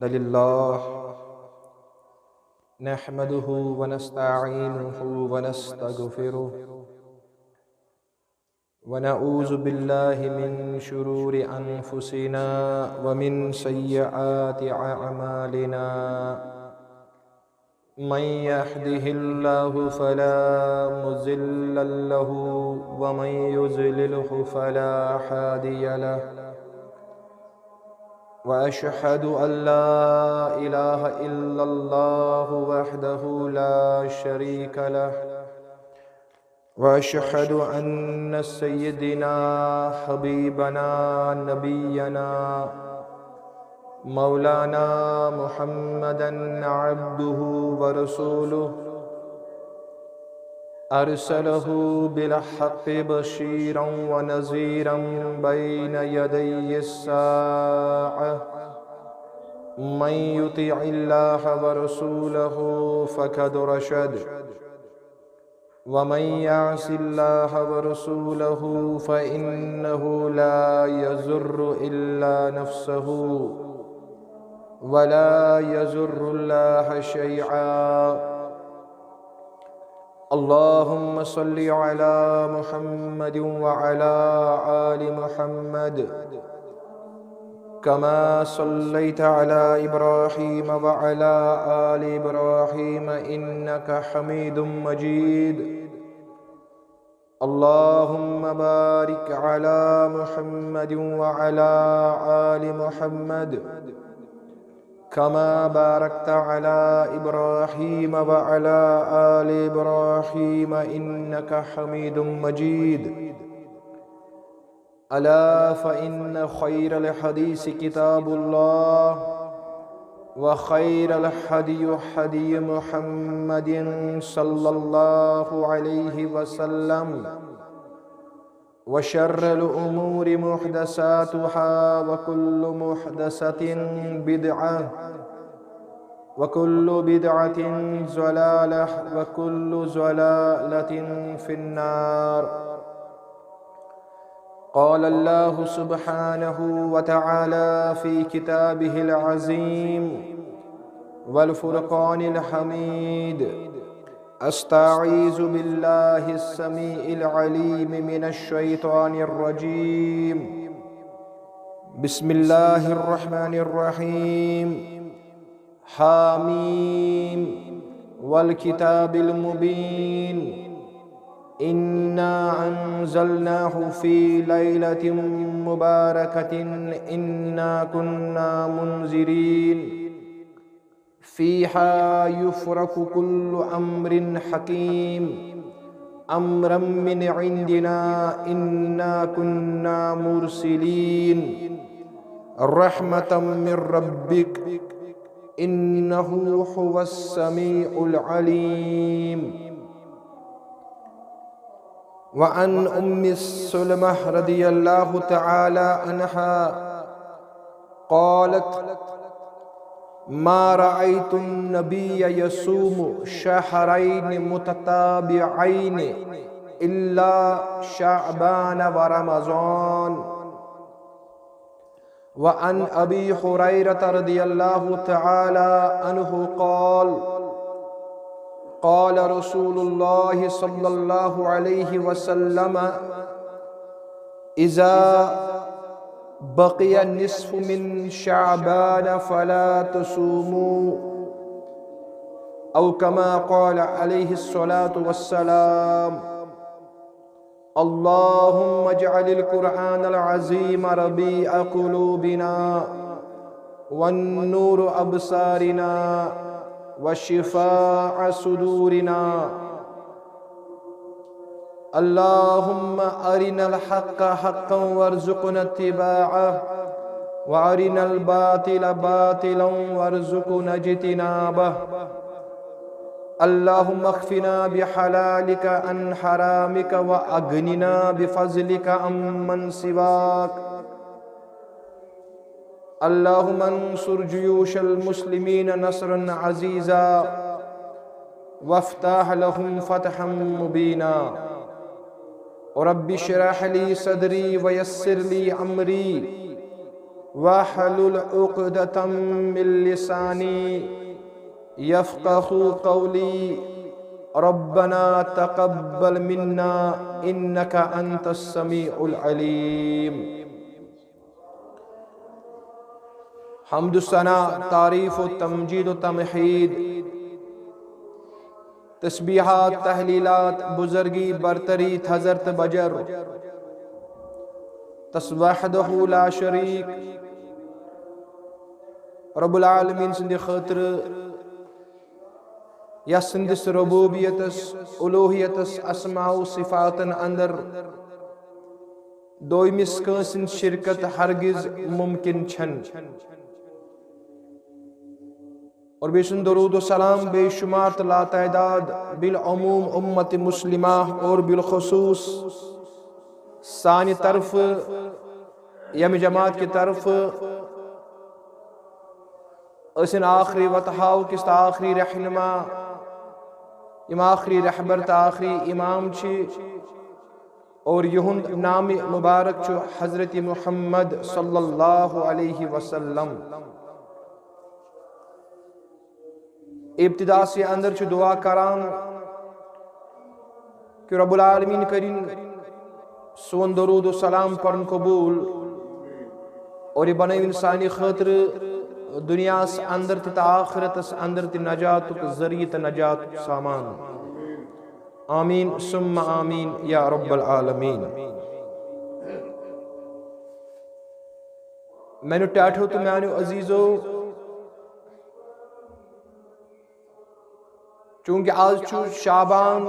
लिल्लाह नहमदुहु व नस्तईनुहु व नस्तगफिरुहु व नऊज़ु बिल्लाहि मिन शुरूरि अनफुसिना व मिन सय्यिआति अअमालिना मन यहदिहिल्लाहु फला मुज़िल्ल लहु व मन युज़लिलहु फला हादिय लहु व अशहदु अल्ला इलाहा इल्लल्लाहु वहदहु ला शरीक लहु व अशहदु अन्न सय्यिदना हबीबना नबियना मौलाना मुहम्मदन अब्दुहु व रसूलुहु अरसलहु बिल हक़्क़ि बशीरन व नज़ीरन बैन यदैयिस्साअह मन युतिइल्लाह व रसूलहु फ़क़द रशद व मन यअसिल्लाह व रसूलहु फ़इन्नहु ला यज़ुर्रु इल्ला नफ़्सहु व ला यज़ुर्रुल्लाह शैआ। अल्लाहुम्मा सल्लि अला मुहम्मद व अला आलि मुहम्मद कमा सल्लैता अला इब्राहीम व अला आलि इब्राहीम इन्नका हमीदुम मजीद। अल्लाहुम्मा बारिक अला मुहम्मद व अला आलि मुहम्मद कमा बारकता अला इब्राहीम व अला आलि इब्राहीम इन्नका हमीदुम मजीद। अला फ़इन्न खैरल हदीस किताबुल्लाह व खैरल हदियु हदी मुहम्मदिन सल्लल्लाहु अलैहि वसल्लम व शर्रल उमूरि मुहदसातुहा व कुल्लु मुहदसतिन बिदअह व कुल्लु बिदअतिन ज़लालह व कुल्लु ज़लालतिन फिन्नार। क़ाल अल्लाहु सुब्हानहु व तआला फ़ी किताबिहिल अज़ीम वल फ़ुरक़ानिल हमीद। अस्तईज़ु बिल्लाहिस समीइल अलीम मिनश शैतानिर रजीम। बिस्मिल्लाहिर रहमानिर रहीम। हामीम वल किताबिल मुबीन। इन्ना अंज़लनाहु फ़ी लैलतिन मुबारकतिन इन्ना कुन्ना मुनज़िरीन। फ़ीहा युफ़रक़ु कुल्लु अम्रिन हकीम अम्रम मिन इंदिना इन्ना कुन्ना मुरसिलीन रहमतम मिर रब्बिक इन्नहु हुवस समीउल अलीम। व अन उम्मि सलमह रदियल्लाहु तआला अन्हा क़ालत मा रअयतुन नबिय्य यसूमु शहरैन मुतताबिअैन इल्ला शअबान व रमज़ान। व अन अबी हुरैरह रदियल्लाहु तआला अन्हु क़ाल क़ाल रसूलुल्लाह सल्लल्लाहु अलैहि वसल्लम इज़ा बक़िया निस्फ़ु मिन शअबान फला तसूमू औ कमा क़ाल अलैहिस्सलातु वस्सलाम। अल्लाहुम्मा जअलिल क़ुरआनल अज़ीम रबीअ क़ुलूबिना वन्नूर अब्सारिना व शिफ़ाअ सुदूरिना। अल्लाहुम्मा अरिनल हक़्क़ हक़्क़न वर्ज़ुक़ना इत्तिबाअह व अरिनल बातिल बातिलन वर्ज़ुक़ना इज्तिनाबह। अल्लाहुम्मा अख्फ़िना बिहलालिका अन हरामिका व अग्निना बिफ़ज़लिका अम्मन सिवाक। अल्लाहुम्मा अंसुर जुयूशल मुस्लिमीन नस्रन अज़ीज़ा वफ़्तह लहुम फ़तहम मुबीना। रब्बि इश्रह ली सदरी व यस्सिर ली अमरी वहलुल उक़दतम मिन लिसानी यफ़क़हू क़ौली रब्बना तक़ब्बल मिन्ना इन्नका अंतस समीउल अलीम। हम्द सना तारीफ़ व तमजीद व तमहीद, तस्बीहात तहलीलात बुज़ुर्गी बरतरी हज़रत बजर तस्वहदहु ला शरीक रब्बुल आलमीन सिंध खतर यस सिंदिस रबूबियतस उलूहियतस अस्माउ सिफातन अंदर दोयमिस कंसिन शिरकत हरगिज मुमकिन छन। और बेशुन दरूद व सलाम बेशुमार लातादाद बिल अमूम उम्मत मुस्लिमा और बिलखुसूस सानी तरफ यम जमात की तरफ असिन आखिरी वतहाव किस्त आखिरी रहनुमा इम आखिरी रहबर त आखिरी इमाम छी और युहुंद नाम मुबारक छु हजरत मुहम्मद सल्लल्लाहु अलैहि वसल्लम। इब्तिदा से अंदर छु दुआ करान कि रब्बुल आलमीन करिन सोन दरूद व सलाम परन कबूल और ये बने इंसानी खतर दुनियास अंदर त आखिरतस अंदर त नजात जरिए त नजात सामान। आमीन सुम्मा आमीन या रब्बल आलमीन। मैंने टाठो तो मैंने अजीजो चूंकि आज छु शाबान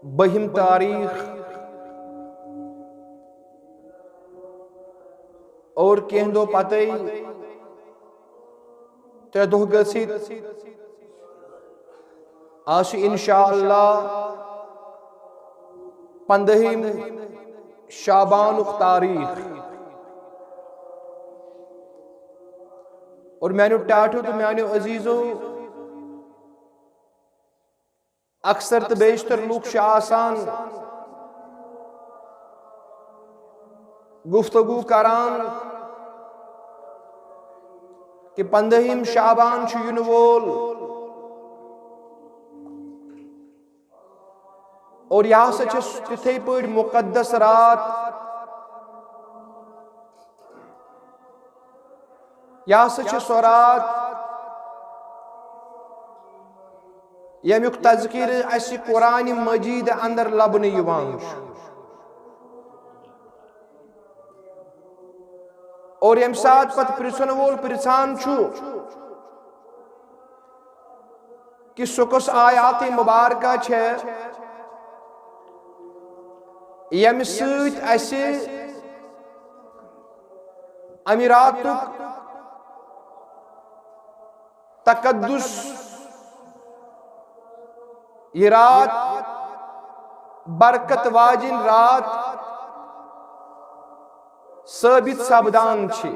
बहिम तारीख और कह दो पते त्रे दो गसित आज इंशाअल्लाह 15 शाबान तारीख और मैंने टाठो तो मैंने अजीजो अक्सर तो बेशतर लूक आसान गुफ्तगू करान कि 15 शाबान युन वोल और यह तिथे पे मुकद्दस रात यह सो रात यमुक तज़किर अस कुरान मजीद अंदर लबन और यम साथ पत प्रिसन वोल प्रिसान छु कि सुकस आयात मुबारका छे यम सत अस अमीरातुक तकद्दुस ये रात बरकत वाजिन रात साबित सपदान छी।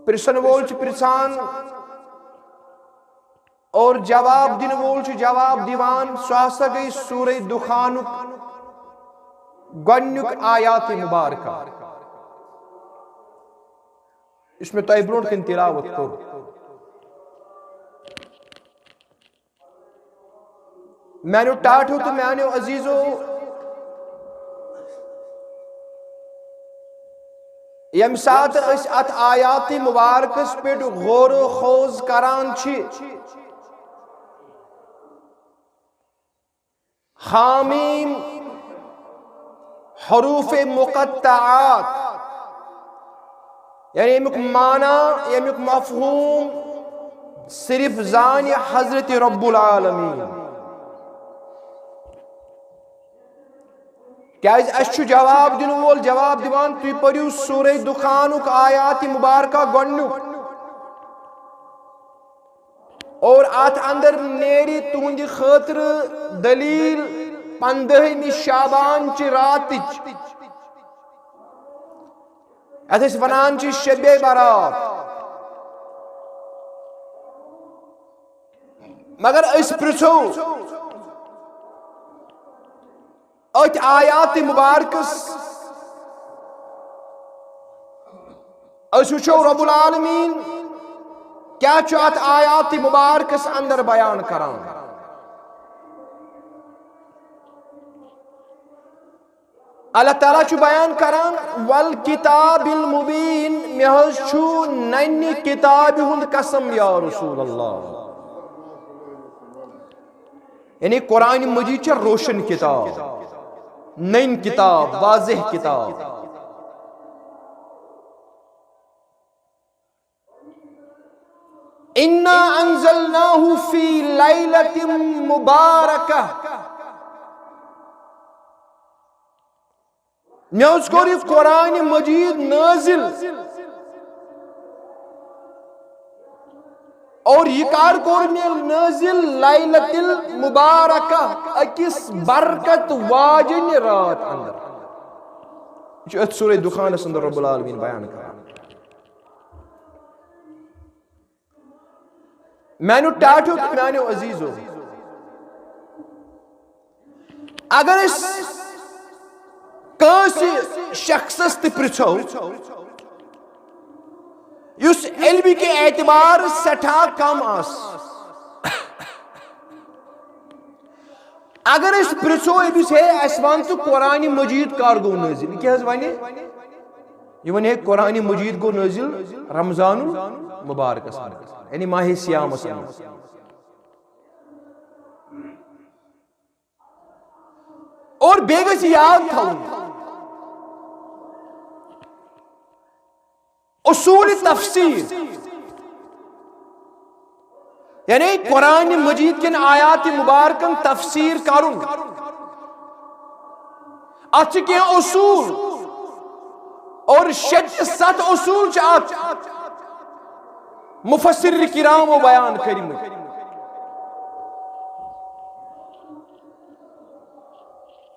प्रिसन वोल प्रिसान और जवाब दिन वोल जवाब दिवान स्वासा गई सूरह दुखानुक गन्युक आयात मुबारका। इसमें तो ब्रोट किन तिलावत करो। मैंने टाठो तो मैंने अजीजो यम साथ अत आयात मुबारकस पे गौर खोज करान छी हामीम हरूफ मुक़त्तआत यानी यमुक माना यमुक मफहूम सिर्फ जान हजरत रब्बुल आलमीन। क्या जवाब दिन वोल जवाब दिवान तुम पढ़ू सूरह दुखानुक आयात मुबारका गन्नुक और अत अंदर नेरी तुंद खतर दलील 15 शाबान च रात वनान शबे बारात। मगर अस पृछो अत आयात मुबारकस वुचो रब्बुल आलमीन क्या अत आयात मुबारकस अंदर बयान करान। अल्लाह ताला बयान करान वल किताबिल मुबीन मे नन्नी किताब हुंद कसम या रसूल अल्लाह। यानी कुरान मजीद रोशन किताब, नई किताब, वाज़ेह किताब। इन्ना अंज़लनाहु फी लैलतिन मुबारकह, मैं कुरान मजीद नाजिल और यह कार कोर नाजिल लैलतिल मुबारका अकिस बरकत वाजिन रात अंदर। सूरह दुखान अंदर रब्बुल आलमीन बयान कर मैंने टाटो तो मैंने अजीजो अगर इस शख्स पृछो युस इल्म के एतबार सठा कम आस, अगर इस पृछो अमिस है अस वन तो कुरान मजीद कर गो नाजिल, क्या वने यह वन कुरान मजीद गो नाजिल रमजानुल मुबारक यानी माह सियाम और बेगस याद था उसूल तफसीर यानी कुरान मजीद के आयात मुबारकन तफसीर करुन अच्छे के उसूल और 7 उसूल मुफस्सिर किराम बयान करिम।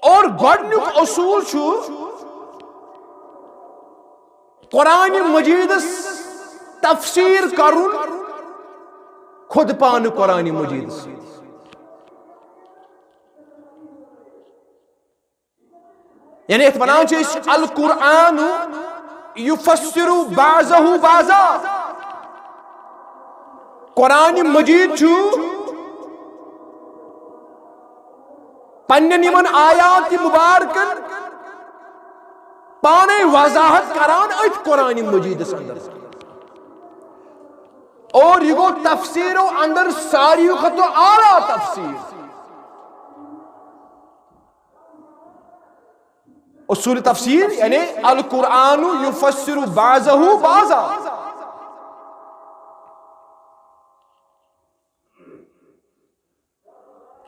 और गोडनुक उसूल कुरान मजीद तफसीर करुन खुद पान कुरान मजीद यानी वनान अल कुरान युफस्सिरु बाज़हु बाज़ा, कुरान मजीद पन्ने निमन आयात मुबारकन पाने वजाहत करान अत कुरान मजीद अंदर और यह गो तफसीरों अंदर सारी खतो आला तफसीर उसूल तफसीर यानी अल कुरान युफस्सिरु बाज़हु बाज़ा।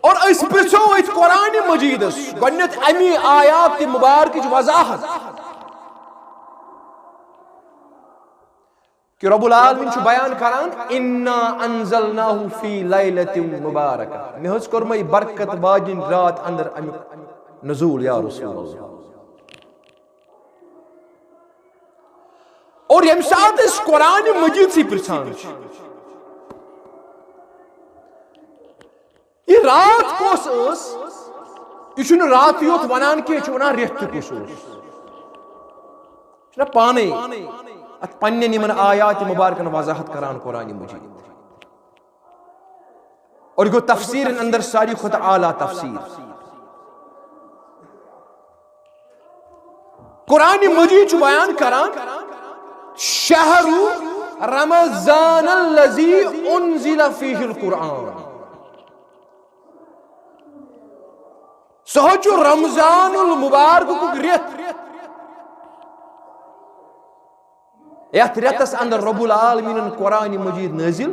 और इस पृछो इस कुरान मजीद गन्नत अमी आयात मुबारक वजाहत कि रब्बुल आलमीन बयान करान इन्ना अंज़लनाहु फी लैलतिन मुबारका, मे कर्म बरकत वाजिन रात अंदर अमिक नुज़ूल या रसूल अल्लाह। और यम साथ इस कुरान मजीद से पृछान यह रात कोस यह रात योत वनान के वन रेत कुस पाने अत पन्ने निमन आयात मुबारकन वजाहत करान कुरान मजीद और गो तफसीर अंदर सारी खुद आला तफसीर। कुरान मजीद बयान करान शहरु रमज़ान अल्लज़ी उन्ज़िल फ़ीहिल कुरान, सोचो रमजानुल मुबारक रेत यथ रेतस अंदर रब्बुल आलमीन कुरान मजीद नाजिल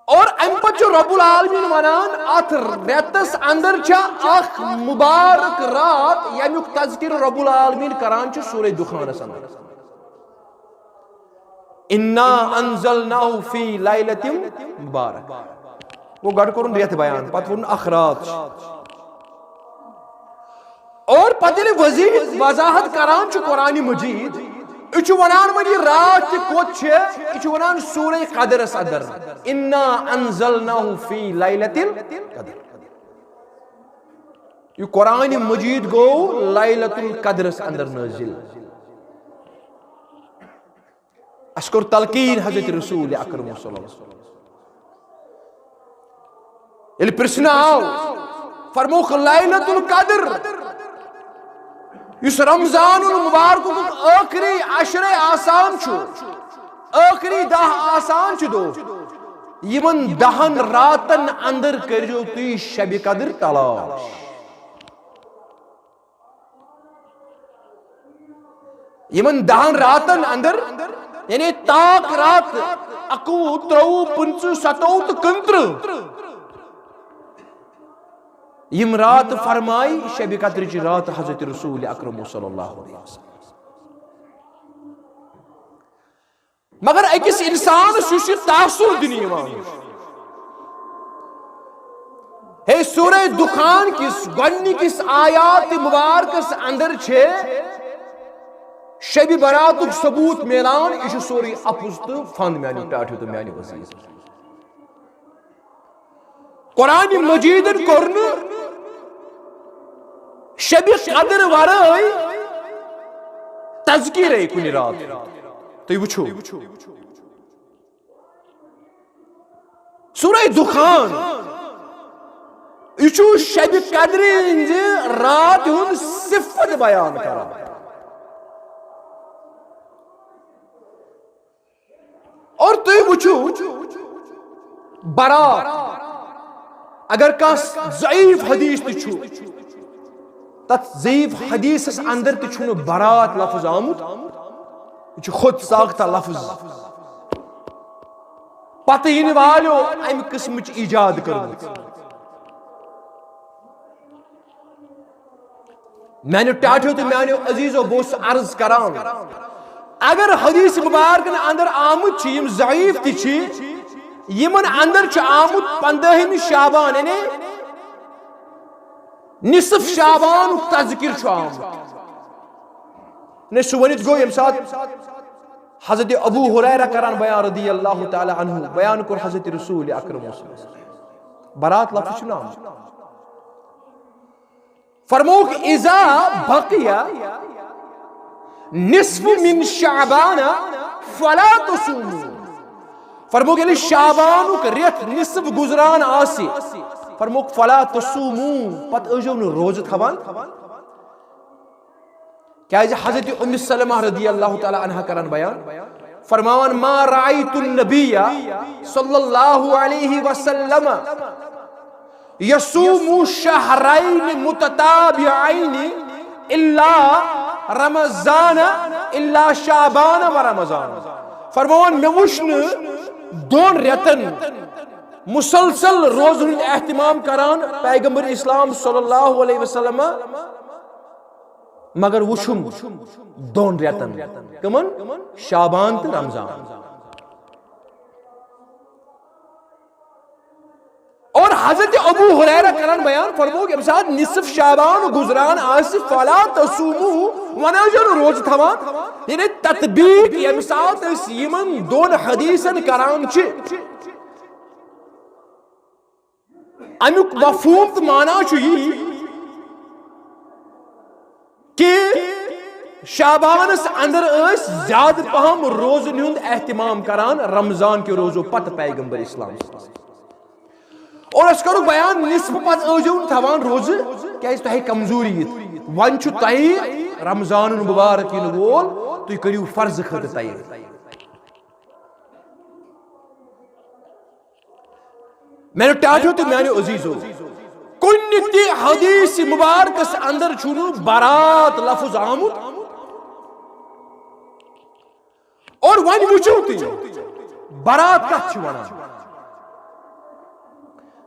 और अम पे रब्बुल आलमीन वनान अत रेतस अंदर अख मुबारक रात यमुक तज़किर रब्बुल आलमीन करान सूरह दुखान अंदर इन्ना अंज़लनाहु फी लैलतिन मुबारक। वो गड कोरुन रेत बयान पत वोन अख रात और पतले वजीह वजाहत करान कुरान मजीद यह वनान वनी रात कोत यह वनान सूरह कदरस अंदर इन्ना अंज़लनाहु फी लैलतिल क़द्र। ये कुरान मजीद गो लैलतुल क़द्रस अंदर नाज़िल। अस्कर तलकीन हज़रत रसूल अकरम सल्लल्लाहु अलैहि वसल्लम ये प्रश्न आओ फरमोख लैलतुल क़द्र इस रमजानुल मुबारक आखिरी अशरे आसान छु, आखिरी 10 आसान छु दो यमन 10 रातन अंदर करियो तुई शब क़द्र तलाश। यमन 10 रातन अंदर यानी ताक रात 21, 23, 25, 27, 29 यम रात फरमाई शब क़द्र की रात हज़रत रसूल अकरम सल्लल्लाहु अलैहि वसल्लम। मगर अकिस इंसान तासुर दिन हे सूरह दुखान किस गोडनिकिस आयात मुबारकस अंदर छे शब बरातुक सबूत मिलान यह सोरी अपुज तो फंद म्यानि टाठियो तो म्यानि वजीर कुरान मजीदन कोरन शब क़द्र वराई तज़किरे कुनि रात तो वुछो सूरह दुखान यह शब क़द्र हिंज रात हुंद सिफत बयान करा। और तुम वुछो बरात अगर कह ज़ईफ हदीस छु तथ ज़ईफ हदीस अंदर छु बरात लफ्ज आमुत खुद साख्ता लफ्ज पत इन वालो अम किस्म ईजाद कर मैंने टाठो तो मैंने अजीजो बोस अर्ज करान अगर हदीस मुबारक अंदर आमुत ज़ईफ ती यमन अंदर आमुत 15 शाबान यानी निसफ शाबान तज़किर आमुत ने सुवनित गो यम साथ हज़रत अबू हुरैरा करान बयान रदियल्लाहु ताला अन्हु बयान कर हज़रत रसूल अकरम बरात लफ्ज़ नाम फरमोक इज़ा बक़िया निस्फ मिन शाबान फला तसूमू फरमोक यानी शाबान रेत निस्फ गुजरान आसी फरमोक फला तसूमू पत अजो न रोज थवान क्या हज़रत उम्म सलमा रदियल्लाहु ताला अन्हा करन बयान फरमान मा रायतुन नबिया सल्लल्लाहु अलैहि वसल्लम यसूमु शहरैन मुतताबिअैन इल्ला रमजान इल्ला शाबान व रमजान फरमान मे वुश्न दोन रेतन मुसलसल रोजन एहतिमाम करान पैगंबर इस्लाम सल्लल्लाहु अलैहि वसल्लम मगर वुशुम दोन रेतन कमन शाबान तो रमजान और हज़रत अबू हुरैरा करन बयान फरमो के साथ निसफ शाबान गुजरान आसिफ फला तसूमू वनाजर रोज थवा यानी तत्बीक यम साथ यमन दोन हदीसन करान छ अमुक मफहूम तो माना छु कि शाबानस अंदर ज्यादा पहम रोजन हुंद एहतिमाम करान रमजान के रोजो पत पैगंबर इस्लाम और अस करो बयान निस्फ पत अजून थवान रोज क्या तह कमजोरी वन तह रमजान मुबारक इन वोल तुम करियो फर्ज खत तैयार मैंने टाठो तो मैंने अजीजो कुन हदीस मुबारक अंदर छुनु बारात लफ्ज आमुत और वन वुचो बारात कथ वनान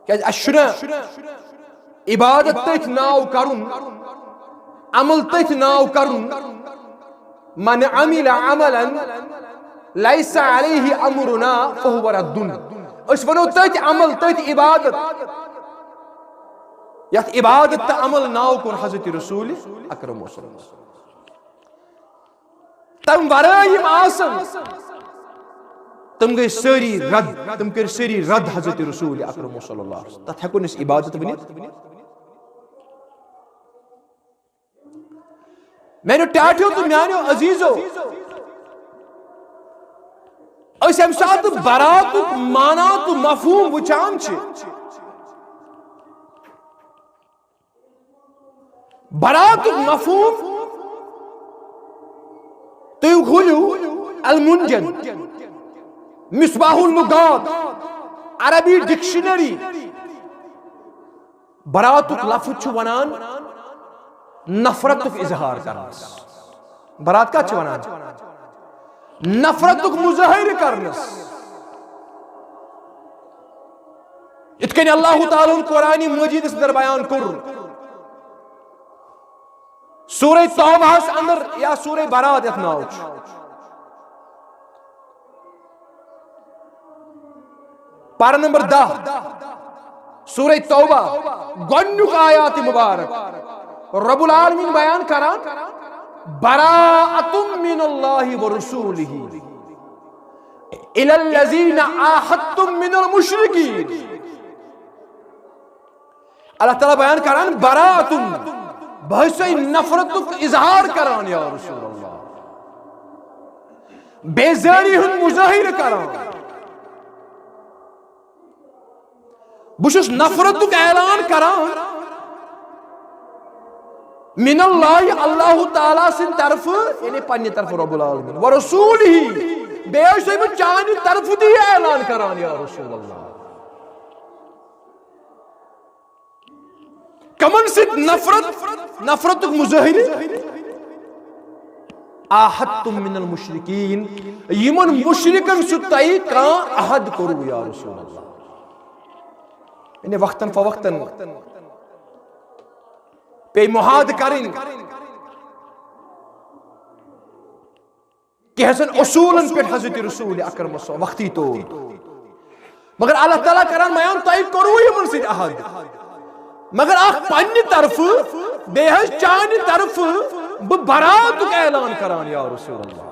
क्या अशुना इबादत तथ नाव करुन अमल तथ नाव करुन मन अमिल अमलन लैसा अलैहि अमरुना फहुव रद्दुन अस वनो तथ अमल तथ इबादत यथ इबादत त अमल नाव कोन हज़रत रसूल अकरम तम वरायम आसन तम गई सारी रद, तम कर सारी रद हजरत रसूल अकरम सल्लल्लाहु अलैहि वसल्लम। तथ हेको नस इबादत वनित। मैंने टाठियो तो म्यानो अजीजो अस अम सात बरात माना तो मफहूम वुचान छ, बरात मफहूम तुम खुलू अल मुंजन मिसबाहुल लुगात अरबी डिक्शनरी बरात लफ्ज छ वनान नफरत इजहार करनस। बरात का वनान नफरत मुजाहिर करनस। इतकन अल्लाह ताला कुरान मजीद अंदर बयान कर सूरह तौबा अंदर या सूरह बरात यथ नाव पारा नंबर 10 सूरह तौबा गोन्युक आयात मुबारक रब्बुल आलमीन बयान करा बराअतुम मिनल्लाहि व रसूलिही इलल लज़ीना आहदतुम मिनल मुशरिकीन। अल्लाह ताला बयान करान बराअतुम बहसे नफरत इजहार करान या रसूल अल्लाह, बेजारी हुन मुजाहिर करान, बुशुस नफरत ऐलान करान मिनल्लाहि अल्लाह ताला सिन तरफ यानी पन्ने तरफ रब्बुल आलमीन व रसूलिही बेशे में चानी तरफ दी ऐलान करान या रसूल अल्लाह। कमन से नफरत मुजाहिर आहदतुम मिनल मुशरिकीन यमन मुशरिकन सुतई का अहद करू या रसूल अल्लाह। इन्हें वक्तन फवक्तन पे मुहाद करें कि हसन उसूलन पे हजरत रसूल अकरम वक्ती तो मगर अल्लाह ताला करान बयान तय करू यमन से अहद मगर आख पन्नी तरफ बेहज चानी तरफ बरात का ऐलान करान या रसूल अल्लाह।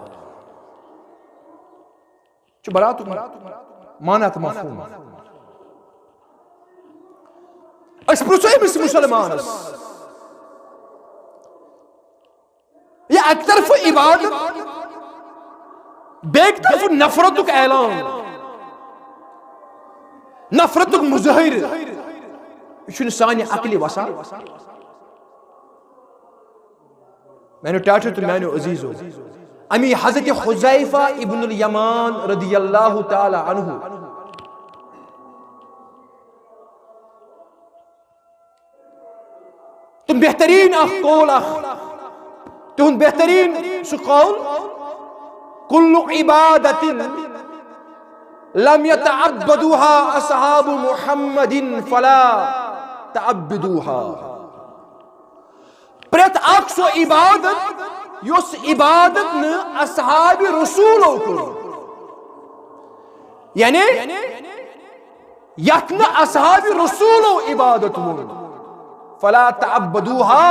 जो बरात मानत मफहूम अस पुछो मिस मुसलमान ये एक तरफ इबादत बेक तरफ नफरत का ऐलान नफरत मुजाहिर यह सानि अकली वसा। मैंने टाटो तो मैंने अजीजो अमी हजरत हुज़ैफा इब्नुल यमान रदियल्लाहु ताला अन्हु तुम बेहतरीन कौल तुम बेहतरीन कौल कुल्लु इबादतिन लम यतअब्बदुहा असहाबु मुहम्मदिन फला तअब्बदुहा। प्रत अख सो इबादत योस इबादत न असहाब रसूलो को यानी यत न असहाब रसूलो इबादत वो फला तअब्बदुहा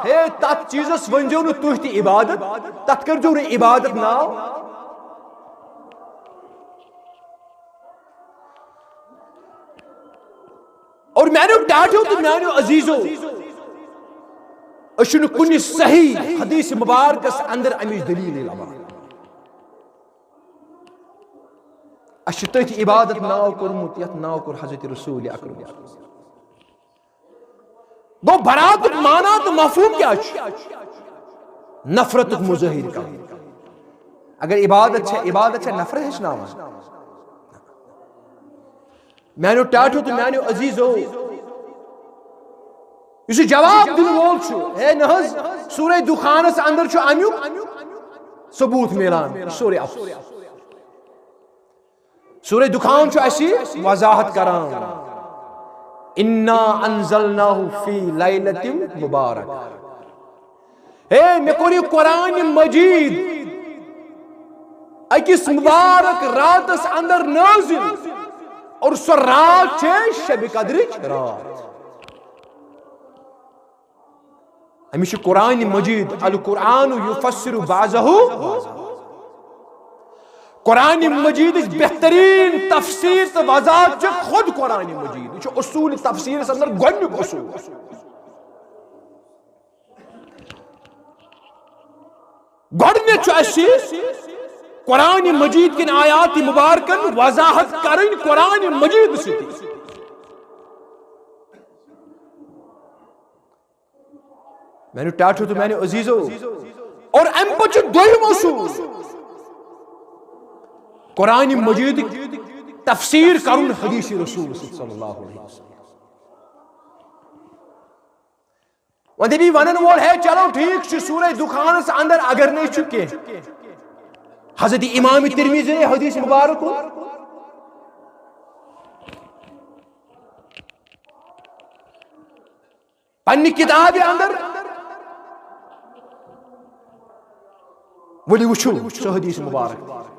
हे तत चीजस वंजो न तुह इबादत तत कर जो इबादत नाव। और मैंने डांटो तो मैंने अजीजो अशुन कुन सही हदीस मुबारकस अंदर अमिश दलील लबा अश तथ इबादत नाव कोरमुत यथ नाव कोर हजरत रसूल अकरम गो बरात माना तो मफहूम क्या नफरत मुजाहिर का। अगर इबादत है नफरत है नाम मैंने टाटो तो मैंने अजीजो इस जवाब दिन वोल है नहज सूरह दुखानस अंदर अमुक सबूत मिलान सूरह दुखान असी वजाहत करान इन्ना अंज़लनाहु फी लैलतिन मुबारक। हे मे कोर कुरान मजीद अकिस मुबारक रातस अंदर नाज़िल और सो रात छे शब कद्र रात। हमेशा कुरान मजीद अल कुरान युफस्सिरु बाज़हु कुरान मजीद बेहतरीन तफसीर तो वजाहत खुद कुरान मजीद उसूल तफसीर अंदर गोडनुक उसूल गोडनुक कुरान मजीद किन आयात मुबारकन वजाहत करन कुरान मजीद सती मैंने टाठो तो मैंने अजीजो और अम पे दोयम उसूल कुरान मजीद तफसीर करुन हदीस रसूल सल्लल्लाहु अलैहि वसल्लम वंदे भी वनन वोल है चलो ठीक सूरह दुखान अंदर अगर नहीं चुके हजरत इमाम तिरमिज़ी ने हदीस मुबारक को पन्नी किताब अंदर वली वुचु सो हदीस मुबारक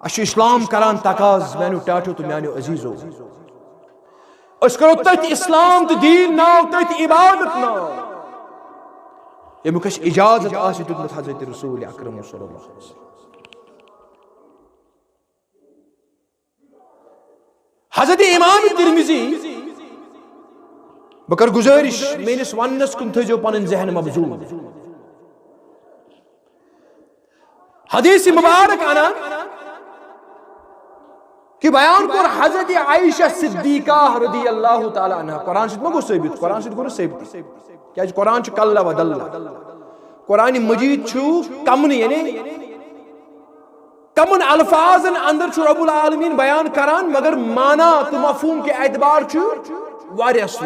अश इस्लाम करान तकाज मैंने टाटो तो मैंने अजीजो अस करो तथ इस्लाम तो दीन नाव तथ इबादत नाव यमुक इजाजत आसि दुत हजरत रसूल अकरम सल्लल्लाहु अलैहि वसल्लम हजरत इमाम तिरमिज़ी बकर गुजारिश मेनिस वन्नस कुन थजो पन जहन मबजूल हदीस मुबारक आना कि बयान कर हजरत आयशा सिद्दीका रदियल्लाहु ताला अन्हा कुरान से मगो साबित कुरान से गो साबित क्या कुरान च कल्ला वदल्ला कुरान मजीद छु कमन यानी कमन अल्फाजन अंदर छु रब्बुल आलमीन बयान करान मगर माना तो मफहूम के एतबार छु वारिया सो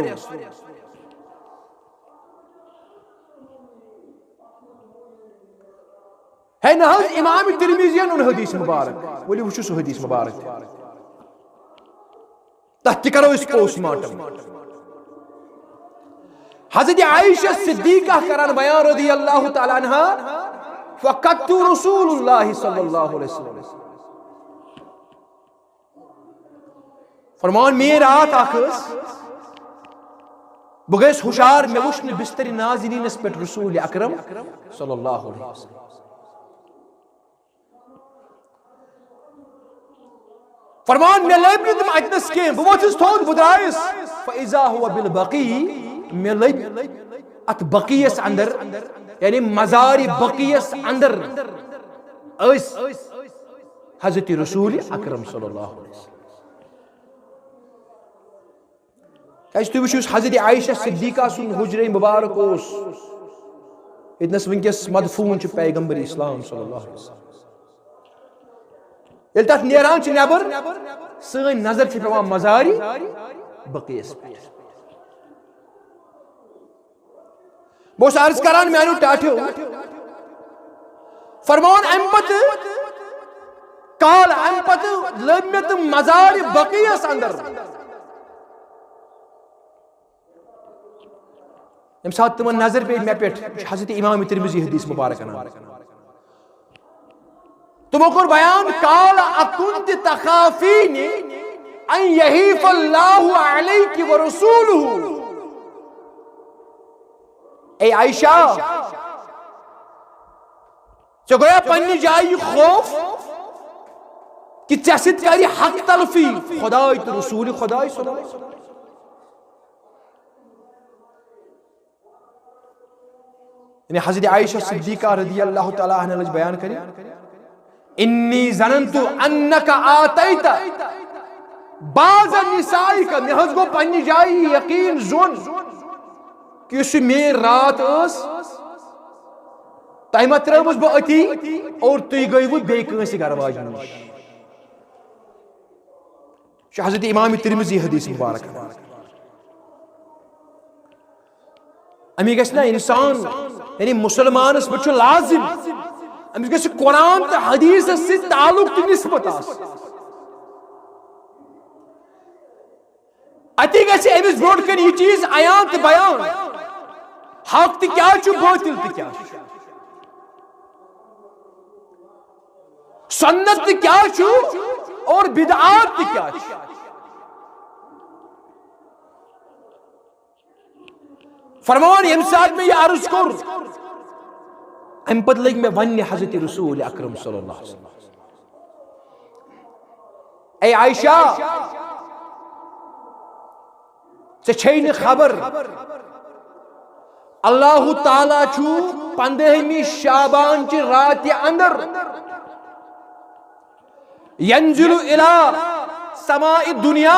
है न इमाम तिरमिज़ी उन हदीस मुबारक बोली वुचु सो हदीस मुबारक तथ करो इस पोस्टमार्टम हजरत आयशा सिद्दीका करान बयान रदियल्लाहु ताला अन्हा फकत्तु रसूलुल्लाह सल्लल्लाहु अलैहि वसल्लम फरमान मे रात आखस बगैस हुशार मे वुश्न बिस्तर नाज़रीनस पे रसूल अकरम सल्लल्लाहु अलैहि वसल्लम फरमान मे लब तुम अतनस के बवस थोद बुद्राइस फइजा हुआ बिल बकी मे लब अत बकीयस अंदर यानी मज़ार बकीयस अंदर अस हजरत रसूल अकरम सल्लल्लाहु अलैहि वसल्लम कैसे तु वुचुस हजरत आयशा सिद्दीका सुन हुजरे मुबारक ओस इतनस वंकस मदफून छ पैगंबर इस्लाम सल्लल्लाहु अलैहि वसल्लम ये तथ नेरान छ नेबर सन नजर छ पेवान मज़ारी बकीयस पे बोस अर्ज करान मैंने टाठो फरमान अमपत काल अमपत लम्यत मज़ार बकीयस अंदर यम साथ तुम नजर पे मे पे हजरत इमाम तिरमिज़ी हदीस मुबारक तुमो को बयान काल अकुंत तखाफीनी अन यहीफल्लाहु अलैकि व रसूलुहु ए आयशा जो गया पन्नी जाई खौफ कि चसित करी हक तलफी खुदाई तो रसूल खुदाई सल्लल्लाहु यानी हजरत आयशा सिद्दीका रदियल्लाहु ताला अन्हा बयान करी इन्नी ज़नन्तु अन्नका आतैता बाज़ निसाइका मे हज गो पन्नी जाई यकीन जोन कि उस मे रात अस तय मत त्रुस बह अति और तुई गई बे कंस गरवाज नश हजरत इमाम तिरमिज़ी हदीस मुबारक अमी गना इंसान यानी मुसलमानस पे लाजिम अमिस गछ कुरान तो हदीस से ताल्लुक तो निस्बत अति गछ अमिस ब्रोट कन यह चीज अयान तो बयान हक तो क्या बातिल तो क्या सुन्नत तो क्या और बिदआत तो क्या फरमान यम साथ में यह अर्ज कर अम पत लग मे वन हजरत रसूल अकरम सल्लल्लाहु अलैहि वसल्लम, ऐ आयशा चे खबर अल्लाह ताला छु 15वीं शाबान ची रात अंदर यंजिलु इला समाई दुनिया,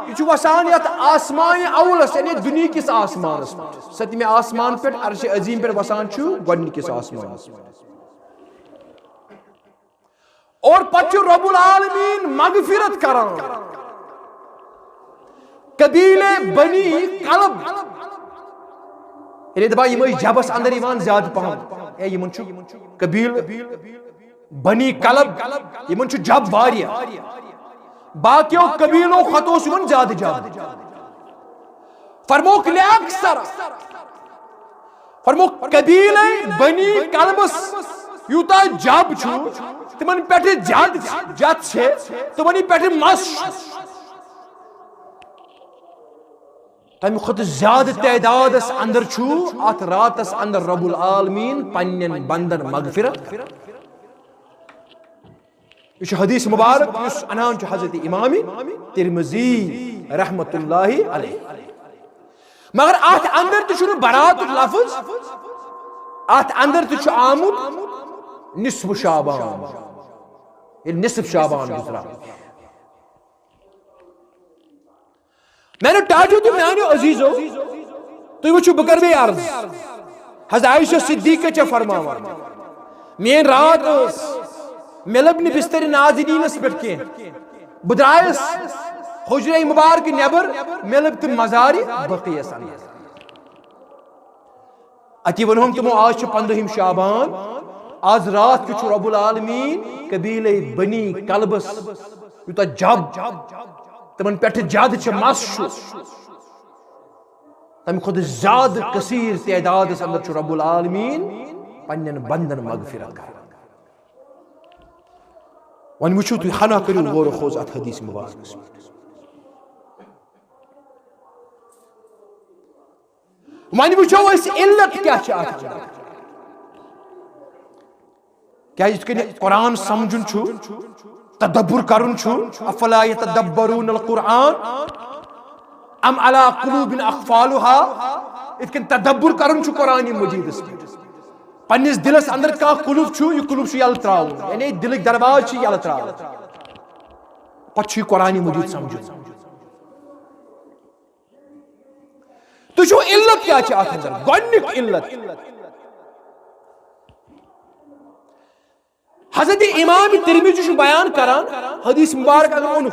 यह वसान यथ आसमान अवलस यानी दुनिया किस आसमान, सतमे आसमान पे अर्श अजीम पे वसान गोडनिकिस आसमान, और पछु रब्बुल आलमीन मगफिरत करान कबीले बनी कलब, यानी दबा यम जबस अंदर इमान ज्यादा पहन ए यमन छु कबील बनी कलब, यमन छु जब वारिया, बाकियों कबीलों खतों सुन ज्यादा ज्यादा फरमोक ले अक्सर फरमोक कबीले बनी कलबस यूता जब छु तिमन पेटे जाद जात छे तिमन पेटे मस तम खुद ज्यादा तादाद अंदर छु अत रातस अंदर रब्बुल आलमीन पन्नन बंदन मगफिरत, यह हदीस मुबारक अनान हजरत इमाम तिरमिज़ी रहमतुल्लाहि अलैहि, मगर अत अंदर तो बरात लफ्ज, अत अंदर तो आमुद निस्फ शाबान, ये निस्फ शाबान गुजरा। मैंने टाजो तो मैंने अजीजो तो वो बकर में अर्ज हज़रत आयशा सिद्दीक़ा च फरमावा मेन रात मे लब न बिस्तर नाज़रीनस पे कह बह द्रायस हुजरे मुबारक नबर मे लब तुम मज़ार बक़ियस अंदर, अति वनोम तुमो आज 15 शाबान, आज रात के रब्बुल आलमीन कबीले बनी कलबस यूता जब तमन पे ज्यादा मस तम खुद ज्यादा कसीर तादाद अंदर रब्बुल आलमीन पन्न बंदन मगफिरत कर। वन वो तुम हना करो गौर खोज अत हदीस मुबारक, वन वो इल्लत क्या क्या कुरान समझुन तदब्बुर करुन अफला यतदब्बरून अल कुरान अम अला कुलूबिन अक़फ़ालुहा, इतकन तदब्बुर करुन कुरान मजीदस पन्निस दिलस अंदर का कुलूब यह कुलूब यल त्राउन, यानी दिलक दरवाज यल त्राउन पछ कुरान मजीद समझ तो इल्लत क्या अंदर गोडनिक इल्लत हजरत इमाम तिरमिज़ी बयान करान हदीस मुबारक अगर ओनु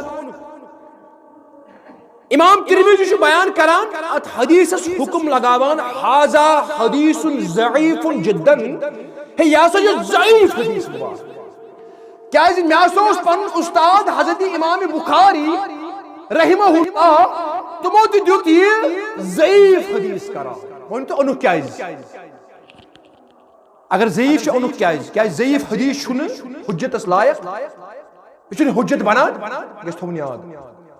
इमाम तिरमिज़ी बयान करान अत हदीस हुक्म लगावान हाजा हदीसुन ज़ईफुन जिद्दन है यासा जो ज़ईफ हदीस क्या म्यासोस पन उस्ताद हजरत इमाम बुखारी रहिमहुल्लाह तुमो दियुत ये ज़ईफ हदीस करा वन तो ओनु क्या अगर ज़ईफ ओनु क्या ज़ईफ हदीस हुज्जतस लायक यह हुज्जत बनान गस थोन याद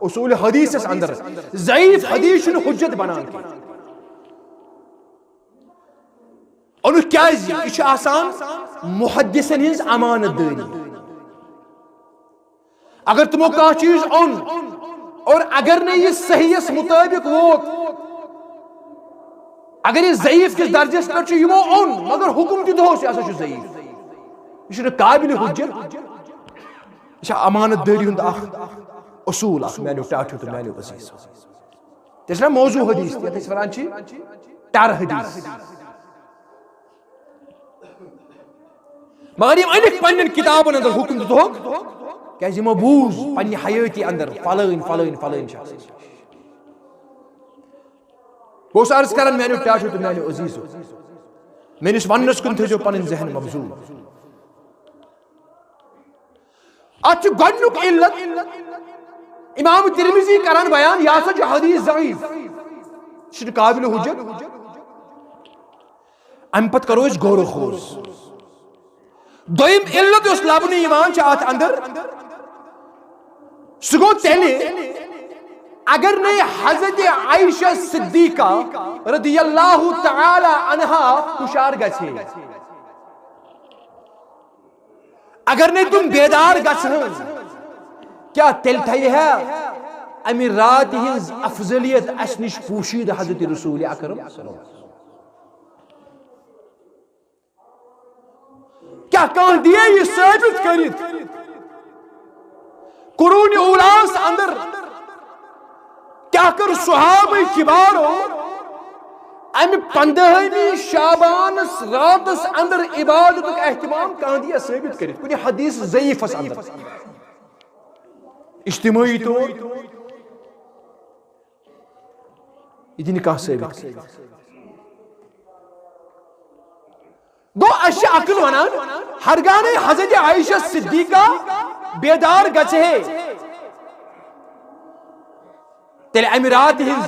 उसूल हदीस अंदर ज़ईफ हदीस हुज्जत बनान ओनु क्या यह आसान मुहद्दिसन हिंज अमानत दारी, अगर तुमो कह चीज ओन और अगर नहीं ये सहीस मुताबिक वोत, अगर ये ज़ईफ किस दर्जे पे यमो ओन मगर हुक्म दी दोस यह ज़ईफ यह काबिल हुज्जत, यह अमानत दारी हुंद उसूल मैंने टाठो तो मैंने अजीज तेज मौजू हदीस ये वन टर हदीस, मगर यम अनिक पन्न किताबन अंदर हुक्म दितोक क्या यमो बूझ पन्ने हयाती अंदर फलान फलान फलान शख्स बहुत अर्ज कर मैंने टाठो तो मैंने अजीजो मेनिस वनस कुन थो पन जहन मबजूल अत गोडनुक इल्लत इमाम तिरमिज़ी करान बयान यह जो हदीस ज़ईफ काबिल हुज्जत, अम पत करो गौर खोज दोयम इल्लत उस लबन ईमान अत अंदर सह गो तेले अगर नहीं हजरत आयशा सिद्दीका रदियल्लाहु तआला अन्हा हुशार गछे अगर नहीं तुम बेदार गछन क्या तेल थी है अमि रात हिंज अफजलियत अस निश पोशीद हजरत रसूल अकरम क्या कह दिए ये साबित करित कुरून उलास अंदर क्या कर सुहाबे किबारो अमि 15वीं शाबान रात अंदर इबादत एहतमाम कह दिया साबित करित कुछ हदीस ज़ईफ अंदर इज्तिमाई तौर यह कह साबित गो अश अकल वनान हरगाने हजरत आयशा सिद्दीका बेदार गचे तेल अमीरात हिज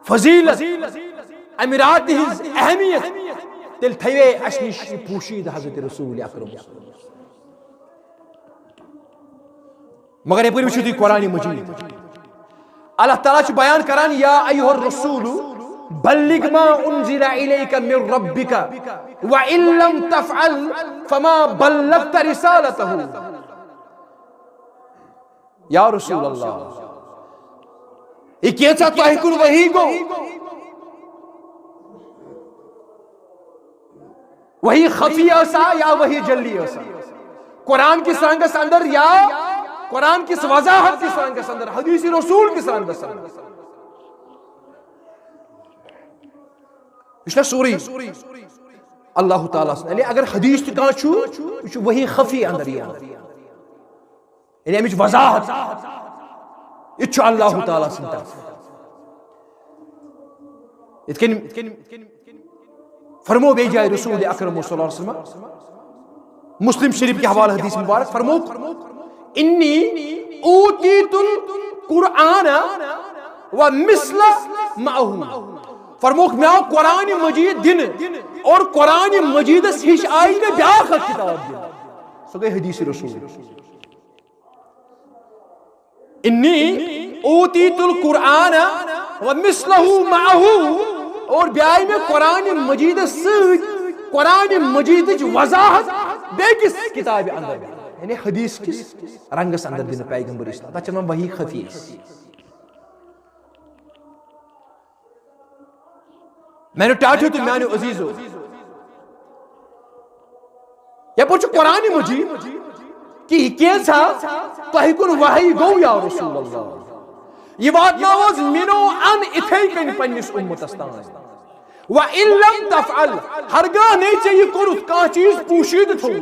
फजीलत अमीरात हिज अहमियत तेल थवे अश निश पोशीद हजरत रसूल अकरम मगर ये पूरी शुद्धि कुरान मजीद अल्लाह ताला च बयान करान या अय्युहर रसूल बल्लिग मा उन्जिला इलैका मिन रब्बिका व इन लम तफअल फमा बल्लगत रिसालतहु या रसूल अल्लाह ये कैसा तहकुल वही गो वही खफिया सा या वही जल्ली सा कुरान की सांगस अंदर या कुरान की वजाहत की सांगस अंदर हदीस रसूल की सांगस अंदर सूरी अल्लाह ताला अगर हदीस कह वही खफी अंदर अमिच वजाहत यह अल्लाह ताला फरमो बे जाए रसूल अकरम सल्लल्लाहु अलैहि वसल्लम मुस्लिम शरीफ के हवाले हदीस मुबारक फरमो इन्नी ऊतीतुल कुरआन व मिस्ला माहू फरमोक मैं आओ कुरान मजीद दिन और कुरान मजीद हिश आई में ब्याख किताब दिन सो गए हदीस रसूल इन्नी ऊतीतुल कुरआन व मिस्लहु माहू और ब्याई में कुरान मजीद सद कुरान मजीद वजाहत बेकिस किताब अंदर यानी हदीस किस रंगस अंदर दिन पैगंबर इस्लाम तचन वही खफीस मैंने टाठो तो मैंने अजीजो ये पूछो कुरान मजीद कि कैसा तहकुन वही गो या रसूल अल्लाह ये बात नावज मिनो अन इथे कन पन्निस उम्मतस तान व इन लम तफअल हरगा नहीं चाहिए कुरुत का चीज पोशीद थो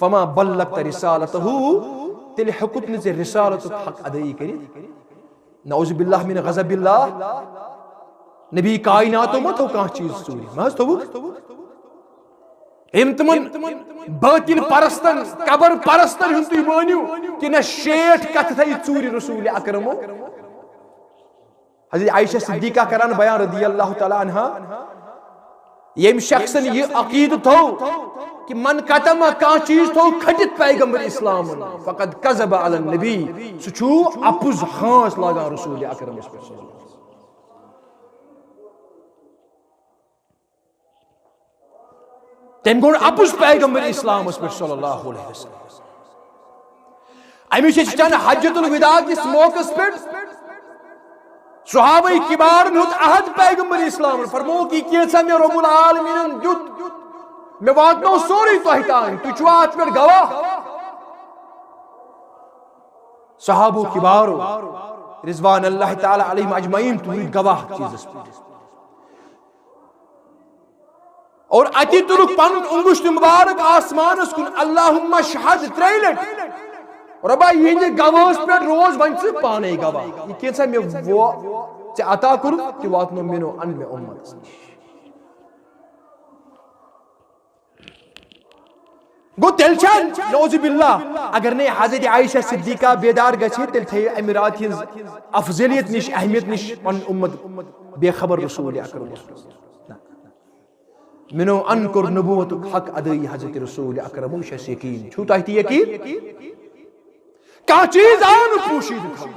फमा बल्लगत रिसालतहु तिल हकुत ने से रिसालत हक अदाई करी नऊज़ बिल्लाह मिन गज़बिल्लाह नबी कायनातो मत हो कह चीज चूरी महज तो हम तमन बातिल परस्तन कबर परस्तन हम तुम मानियो कि न 60 कथ थई चूरी रसूल अकरमो हजरत आयशा सिद्दीका करान बयान रदी अल्लाह ताला अन्हा यम शख्सन ये अकीद थो कि मन कतम का चीज थो खटित पैगंबर इस्लाम फकद कज़ब अला नबी सुछु अपुज हांस लगा रसूल अकरम इस तम गो अपुज पैगंबर इस्लाम सल्लल्लाहु अलैहि वसल्लम अमिश चन हज्जतुल विदा किस मौकस पे सहाबा किबार अहद पैगंबर इस्लाम फरमो कि कैसा मे रब्बुल आलमीन दुत मे वातनो सोरी तोह तान तुछ अत पे गवाह सहाबो किबारो रिजवान अल्लाह ताला अलैहिम अजमईन तुम गवाह चीज़ और अति तुरुक पन उंगुश्त मुबारक आसमान कुन अल्लाहुम्मा शहद त्रैलट और अब ये गवास पे रोज वन से पाने गवाह ये कैसा मे वो से अता कर कि वातनो मिनो अन में उम्मत गो तेलचन नौज़ बिल्लाह अगर ने हजरत आयशा सिद्दीका बेदार गछे तेल थे अमीरात हिज अफजलियत निश अहमियत निश पन उम्मत बेखबर रसूल अकरम मिनो अनकुर नबूवत हक अदई हजरत रसूल अकरम शस यकीन छु तहती यकीन का चीज आन पोशीद था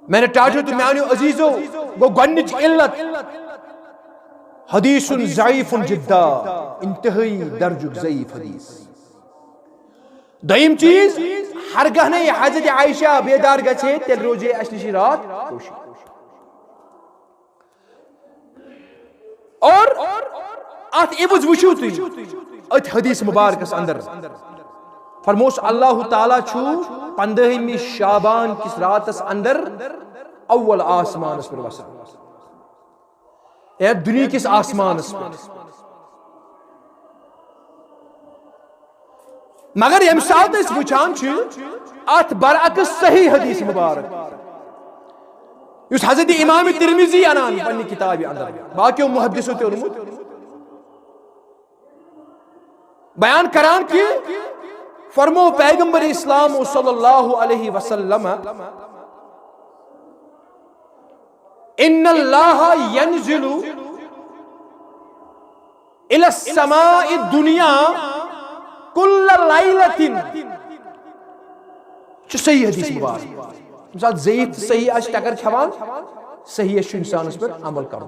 मैंने टाटो तो म्यानो अजीजो गो गन्निच इल्लत हदीसुन ज़ईफुन जिद्दा, इंतहाई दर्जुक ज़ईफ हदीस। दोयम चीज, हरगह नहीं हजरत आयशा बेदार गछे तेल रोजे अशनिशी रात कोशी। और अत इवज वुचू तुई अत हदीस मुबारकस अंदर फरमोस अल्लाह ताला छु 15 शाबान किस रातस अंदर अव्वल आसमानस पर वसन, ए दुनिया किस आसमानस पर। मगर यम साथ इस वुचान छु अत बरअक्स सही हदीस मुबारक युस हजरत इमाम तिरमिजी अनान पन्नी किताब अंदर बाकी मुहद्दिसों ते उन्मुत बयान करान कि फरमो पैगंबर इस्लाम सल्लल्लाहु अलैहि वसल्लम इन्नल्लाह यंज़िलु इला समाई दुनिया कुल्ल लैलतिन। सही हदीस मुबारक मिसाल ज़ईफ सही आज टकर खवान सही इंसान पर अमल करो।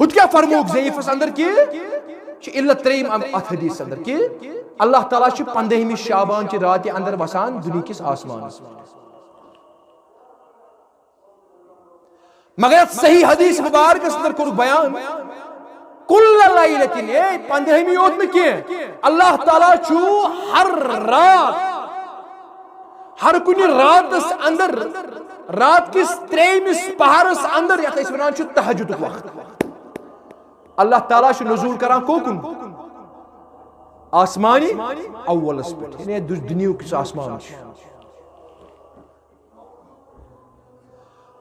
खुद क्या फरमोक ज़ईफ अंदर कि इल्लत त्रेम अत हदीस अंदर कि अल्लाह ताला 15 शाबान की रात अंदर वसान दुनिया किस आसमान। मगर सही हदीस मुबारक अंदर कोर बयान कुल्ल लैलतिन 15 योत में के अल्लाह ताला छु हर रात हर कुछ रात अंदर रात किस त्रेमिस पहरस अंदर यथ वन तहज्जुद वक्त अल्लाह ताला नुज़ूल करान कोकुन आसमानी अव्वलस पे दुनिया किस आसमान।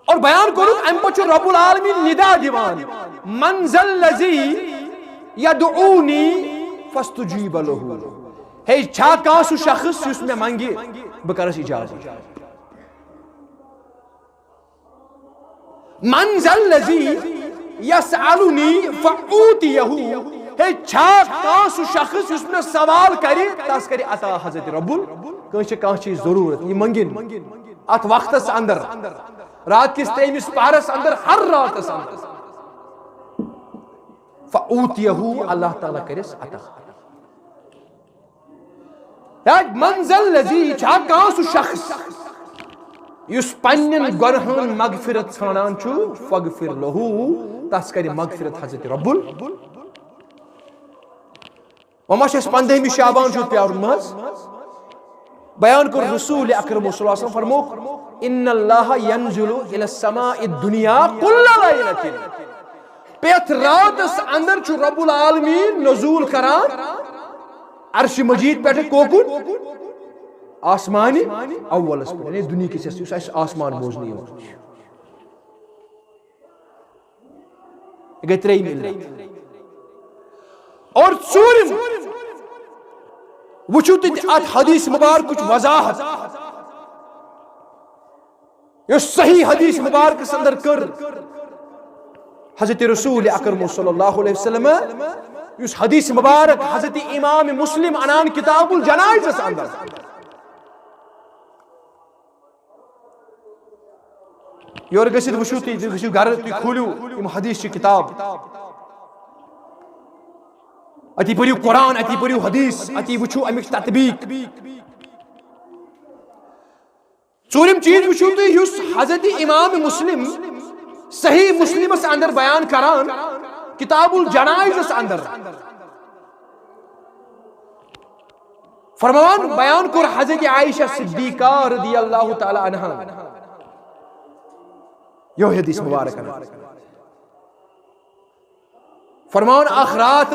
और बयान करूं अम पे रब्बुल आलमीन निदा दिवान मंज़ल लज़ी यदऊनी फस्तुजीब लहू। हे छा कासु शख्स युस में मांगे बह करस इजाजत। मंज़ल लज़ी यसअलुनी फऊतियहु। हे छा कासु शख्स युस में सवाल करे तस करे अता हजरत रब्बुल कंस चीज जरूरत ये मंगिन अत वक्तस अंदर रात किस तेमिस पारस अंदर हर रात अंदर फऊतियहु अल्लाह ताला करिस अता। मंज़ल लज़ी छा कासु शख्स युस पन्नन गुनहन मगफिरत छानान छु फगफिर लहू तस करे मगफिरत हजरत रब्बुल। वमा 15 शाबान छु प्यार मज बयान कर रसूल अकरम सल्लल्लाहु अलैहि वसल्लम फरमो इन्नल्लाह यंज़िलु इला समाई दुनिया कुल्ल लैलतिन। पेथ रातस अंदर छु रब्बुल आलमीन नुज़ूल करान अर्श मजीद पे कोकुन आसमानी अव्वलस पे दुनिया किस आसमान बोझनी हो गई। और चूरिम वुचु अत हदीस मुबारक कुछ वजाहत यो सही हदीस मुबारक अंदर कर हजरत रसूल अकरम सल्लल्लाहु अलैहि वसल्लम युस हदीस मुबारक हजरत इमाम मुस्लिम अनान किताबुल जनाइज अंदर योर गसित वुचु तुम घर तुम खोलू इम हदीस की किताब अति पढ़ियो कुरान अति पढ़ियो हदीस अति वुचु अमिक तत्बीक। चूरिम चीज वुचु तुम युस हजरत इमाम मुस्लिम सही मुस्लिम अंदर बयान करान किताबुल जनाइज अंदर फरमान बयान कर हजरत आयशा सिद्दीका रज़ियल्लाहु ताला अन्हा यो हदीस मुबारक फरमान अखरात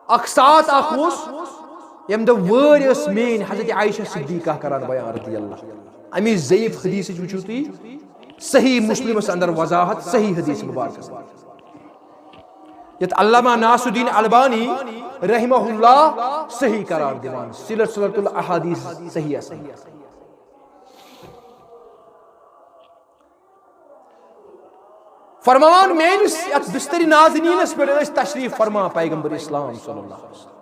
अक्सात अखुस यम the verse main Hazrat Ayesha Siddiqa करान बयान रज़ियल्लाहु अमी ज़ईफ हदीस वुचु तुई सही मुस्लिम अंदर वजाहत सही हदीस मुबारक यत अल्लामा नासुद्दीन अलबानी रहमहुल्लाह सही करार दिवान सिलसिलतुल अहादीस सही है। फरमान मेनिस यत बिस्तरी नाज़नीनस पे तशरीफ फरमा पैगंबर इस्लाम सल्लल्लाहु अलैहि वसल्लम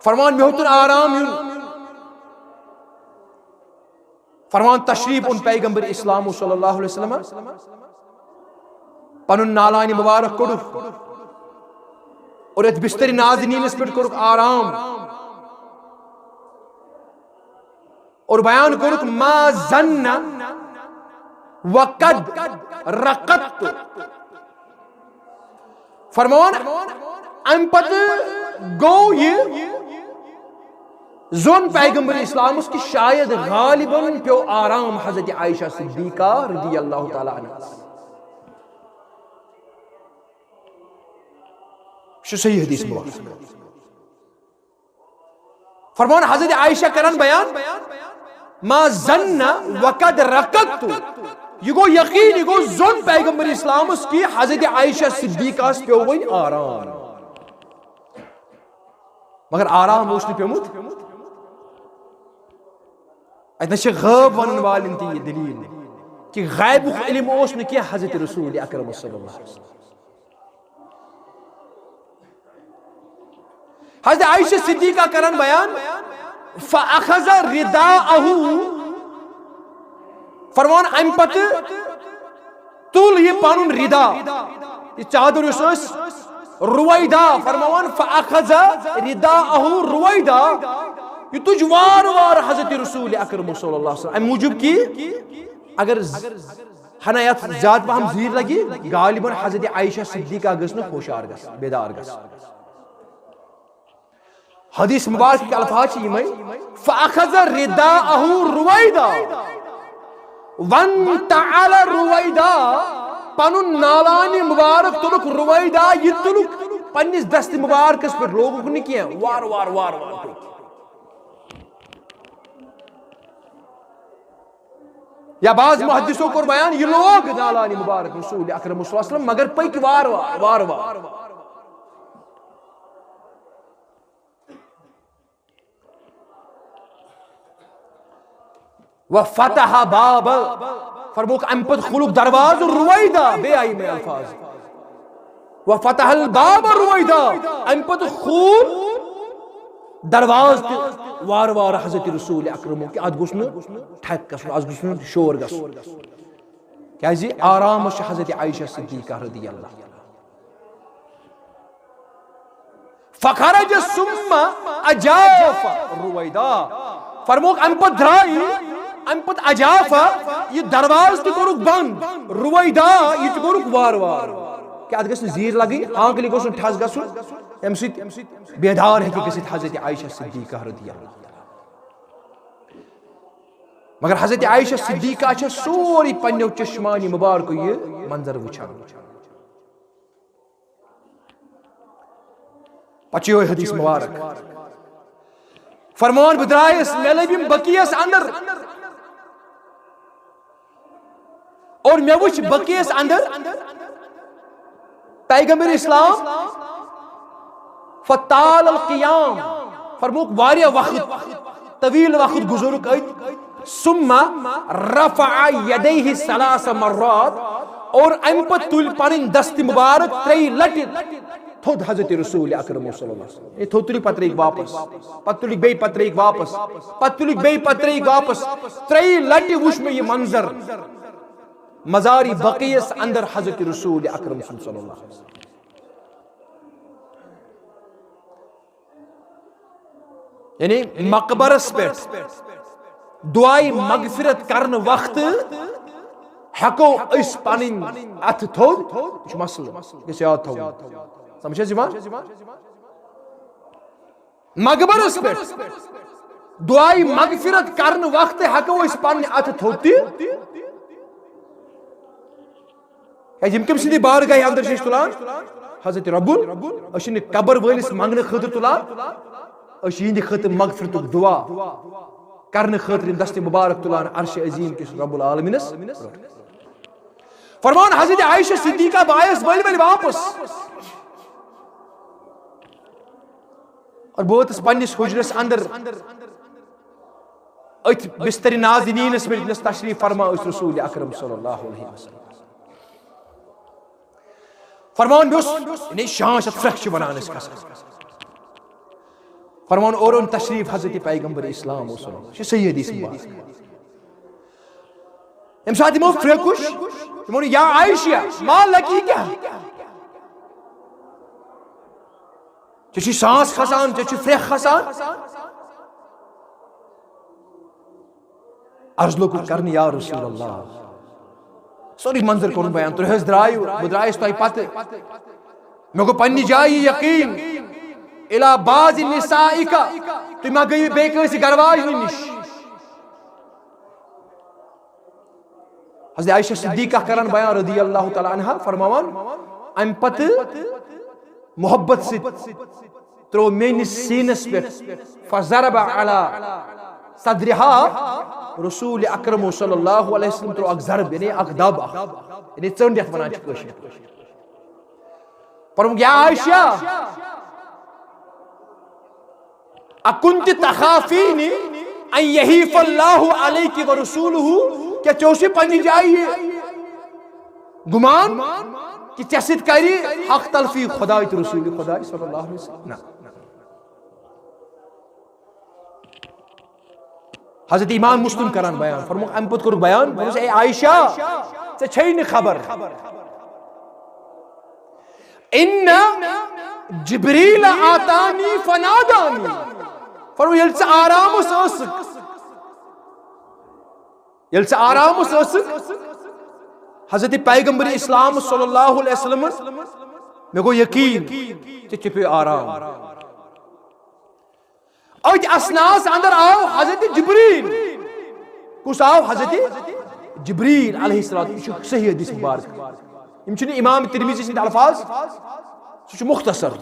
फरमान में होतुन आराम युन फरमान तशरीफ उन पैगंबर इस्लाम सल्लल्लाहु अलैहि वसल्लम पनुन नालानि मुबारक कोड़ और बिस्तरी नाज़नीनस पे कोरुक आराम और बयान कोरुक मा ज़न्ना वक़द रक़त फरमान अम पत गो ये जोन पैगंबर इस्लाम की शायद गालिबन प्यो आराम हजरत आयशा सिद्दीका रज़ियल्लाहु ताला अन्हा सही हदीस मुबारक फरमान हजरत आयशा करन बयान मा ज़न्ना वक़द रक़त ये गो यकीन ये गो जोन पैगंबर इस्लाम की हजरत आयशा सिद्दीका प्यो वन आराम मगर आराम उस प्योमुत अतः गैब वन वालिन ती दलील कि गैब इल्म ओस न कि हजरत रसूल अकरम सल्लल्लाहु अलैहि वसल्लम हजरत आयशा सिद्दीका करन बयान फअखज़ रिदाअहु फरमान अम पत तुल ये पानुन रिदा ये चादर उस रुवैदा फरमान फअखज़ रिदाअहु रुवैदा ये तुझ वार वार हजरत रसूल अकरम सल्लल्लाहु अलैहि वसल्लम मूजूब की अगर हनायत ज्यादा पहम जीर लगी गालिबन हजरत आयशा सिद्दीका गस न होशियार गस बेदार गस हदीस मुबारक के अल्फाज यिमै फअखज़ रिदाअहु रुवैदा वन तअला रुवैदा पनुन नालानि मुबारक तुलुक रुवैदा ये तुलुक पन्निस दस्त मुबारकस पे लोगुक न किया वार वार वार वार या बाज मुहद्दिसों को बयान ये लोग नालानि मुबारक रसूल अकरम सल्लल्लाहु अलैहि वसल्लम मगर पैक वार वार वार वार व फतह बाब फरमुक अम्पत खुलुक दरवाज रुवैदा बे आई में अल्फाज व फतह बाब रुवैदा अम्पत खुल दरवाज वार वार हजरत रसूल अकरम कि अद गुस्न ठक गस अद गुस्न शोर गस क्या जी आराम हजरत आयशा सिद्दीका रज़ियल्लाहु फखरज सुम्मा अजाफ रुवैदा फरमुक अम्पत द्राई अम्पत अजाफा ये दरवाज तो कोरुक बंद रुवैदा ये तो कोरुक वार वार क्या अद गस जीर लगी आंख लिगो सुन ठस गसु एमसित बेदार है कि गसित हजरत आयशा सिद्दीका रज़ियल्लाहु मगर हजरत आयशा सिद्दीका छ सोरी पन्नो चश्मानी मुबारक ये मंजर वुछान पचियो हदीस मुबारक फरमान बदरायस मेलबिम बकियस अंदर और मैं वुछ बकियस अंदर पैगंबर इस्लाम फताल अल क़ियाम फरमुक वारिया वक्त तवील वक्त गुज़रुक सुम्मा रफ़अ यदैहि सलास मर्रात और अम्पत तुल पनिन दस्त मुबारक त्रई लट थोद हजरत रसूल अकरम सल्लल्लाहु अलैहि वसल्लम ये थोतुली पत्रिक वापस पत्तुली बे पत्रिक वापस पत्तुली बे पत्रिक वापस त्रई लट वुश में ये मंजर मज़ारी बक़ीस अंदर हजरत रसूल अकरम सल्लल्लाहु अलैहि वसल्लम यानी मकबरस पे दुआई मगफिरत करन वक्त हको इस पनिन अथ थोद मसल याद थो समझे जी मकबरस पे दुआई मगफिरत करन वक्त हको इस पनिन अथ थोती यम सिंध बारगाह अंदर तुलान हजरत रब्बुल अशन कबर वलिस मंगन खतर तुलान अहिंद खतर मगफिरत दुआ करने खतर दस्त मुबारक तुलान अर्श अजीम किस रब्बुल आलमीनस फरमान हजरत आयशा सिद्दीका बायस बल वापस और बहुत पन्निस हुजरस अंदर अथ बिस्तर नाज़नीनस पे तशरीफ फरमा रसूल अकरम सल्लल्लाहु अलैहि वसल्लम फरमान ने शांश फ्रेश बनान फरमान और तशरीफ हजरत पैगंबर इस्लाम सही हदीस अम साथ यमो फ्रेकुश यमो या आयशा मा लकी क्या चे सांस खसान चे फ्रेक खसान अर्ज लोग कर या रसूल अल्लाह सोरी मंजर कर बयान तुम द्रायु बह द्रायस तुम पत मे गो पन्नी जाय यकीन इला बाज निसाइका तुम मा गई बेकस गरवाज निश हज़रत आयशा सिद्दीक़ा करन बयान रदी अल्लाह तआला अन्हा फरमावन अम पत मोहब्बत से त्रो मेनिस सीनस पे फज़रब अला सदरिहा रसूल अकरम सल्लल्लाहु अलैहि वसल्लम त्रो अक ज़रब यानी अक दब यानी चंडियत वनान छ कशमीर पर या आयशा अकुंत तखाफीनी अन यहीफ अल्लाहु अलैकि व रसूलुहु क्या चौशी पन्नी जाइए गुमान कि चसित करी हक तलफी खुदा रसूल खुदा सल्लल्लाहु अलैहि वसल्लम हजरत इमाम मुस्लिम करान बयान फरमो अम पत कर बयान ए आयशा से छै न खबर इन्ना जिब्रील आतानी फनादानी फरमो यल से आराम सस यल से आराम सस हजरत पैगंबर इस्लाम सल्लल्लाहु अलैहि वसल्लम मे गो यकीन चे पे आराम अज असनास अंदर आओ हजरत जिब्रील कुछ आओ हजरत जिब्रील अलैहिस्सलाम सही हदीस मुबारक इम छन इमाम तिरमिज़ी सिंद अल्फाज सु मुख्तसर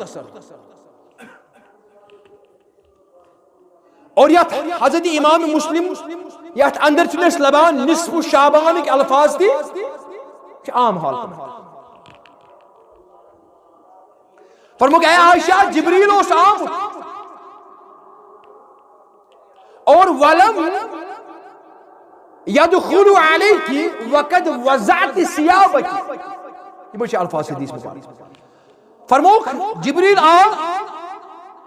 और यत हजरत इमाम मुस्लिम यत अंदर छन लबान निस्फ शाबान के अल्फाज थी आम हालत फरमाया है आयशा जिब्रील ओ साहब और वलम यदखुलु अलैकी वक़द वज़अत सियाबकी ये मुझे अल्फाज हदीस में फरमाया जिब्रील आ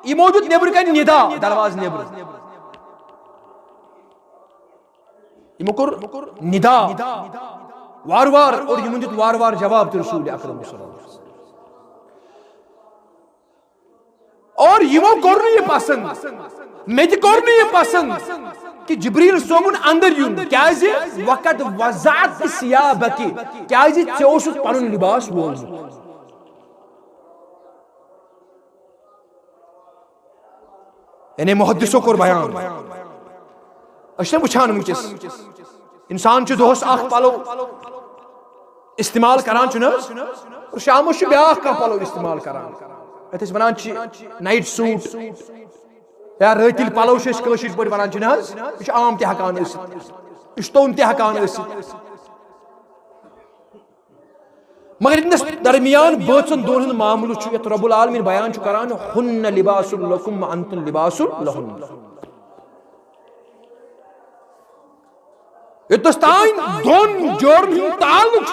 ये मौजूद नेबर का निदा दरवाज नेबर ये मुकुर निदा वार वार और ये मुझे वार वार जवाब तो रसूल अकरम सल्लल्लाहु अलैहि वसल्लम और ये वो कर नहीं पसंद मैं तो कर नहीं पसंद कि जिब्रील सोमुन अंदर यूं क्या जी वक़द वज़अत सियाबकी क्या जी चौस पनुन लिबास वो यानी मुहद्दिसों को बयान अशे वुचान वुनकस इंसान दोहस अख पलो इस्तेमाल करान और शाम ब्या पलो इस्तेमाल करान ये वनान नाइट सूट या रतिल पलो पे वनान यह आम तकान यह तोन तकान मगर इनस दरमियान बचन दोन मामलू ये रब्बुल आलमीन बयान करान हुन्ना लिबासुल लकुम व अंतुम लिबासुल लहुन्न युतस्तान दोन जोड़न ताल्लुक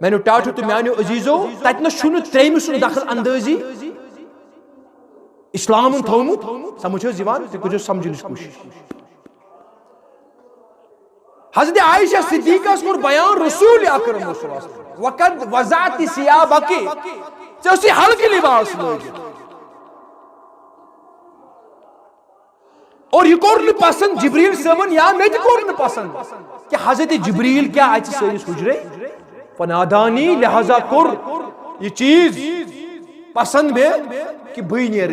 मैंने टाटू तो म्यानो अजीजो ततन शुनु त्रेम सुन दखल अंदाजी इस्लाम थोमुत समझो जीवान ते कुछ समझने की कोशिश हज़रत आयशा सिद्दीक़ा को बयान रसूल अकरम वक़द वज़अत सियाबकी चोसी हल्के लिबास लोग और ये कोर पसंद जिब्रील सबन या मैं तो कोर पसंद कि हज़रत जिब्रील क्या आज सैनिस हुजरे फनादानी लिहाजा कोर ये चीज पसंद है कि बई नेर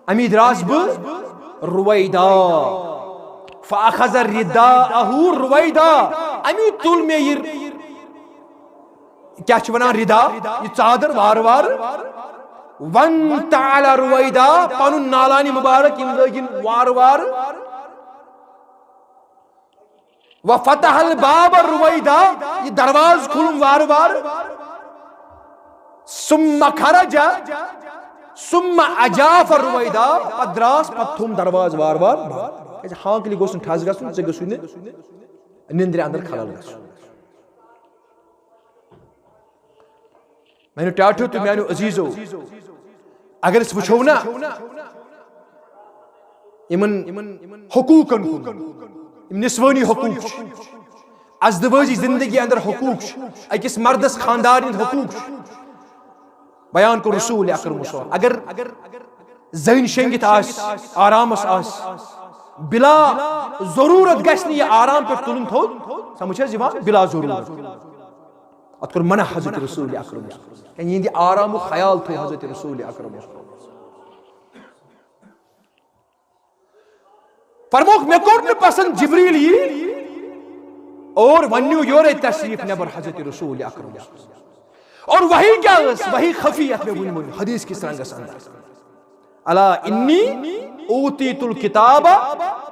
अमी द्रास ब रुवैदा फ़अख़ज़ रिदाअहु रुवैदा अमी तुल में ये क्या वनान रिदा ये चादर वार वार वन ताला रुवैदा पनुन नालानी मुबारक इन लगिन वार वार व फतहल बाब रुवैदा ये दरवाज खुलम वार वार सुम्मा खरजा सुम्मा अजाफ रुवैदा पद्रास पथुम दरवाज वार वार हाँ के लिए गोसन ठस गसुन से गसुन निंद्रे अंदर खलल गसुन मैंने टाटू तो मैंने अजीजो अगर इस वुछो ना हकूकन निस्वानी हकूक अजदवाजी जिंदगी अंदर हकूक अकिस मर्दस खानदार हकूक बयान को रसूल अकरम अगर जन शेंगित आरामस बिला जरूरत गश्न यह आराम पे तुलन थोद समझ बिला जरूरत अत कर मना हजरत रसूल अकरम यह आराम ख्याल थो हजरत रसूल अकरम फरमोख मे कोर न पसंद जिब्रील यी और वन्यू योरे तशरीफ नबर हजरत रसूल अकरम और वही क्या वही खफियत में बुन हदीस की सरंगस अंदर अला इन्नी ऊतीतुल किताबा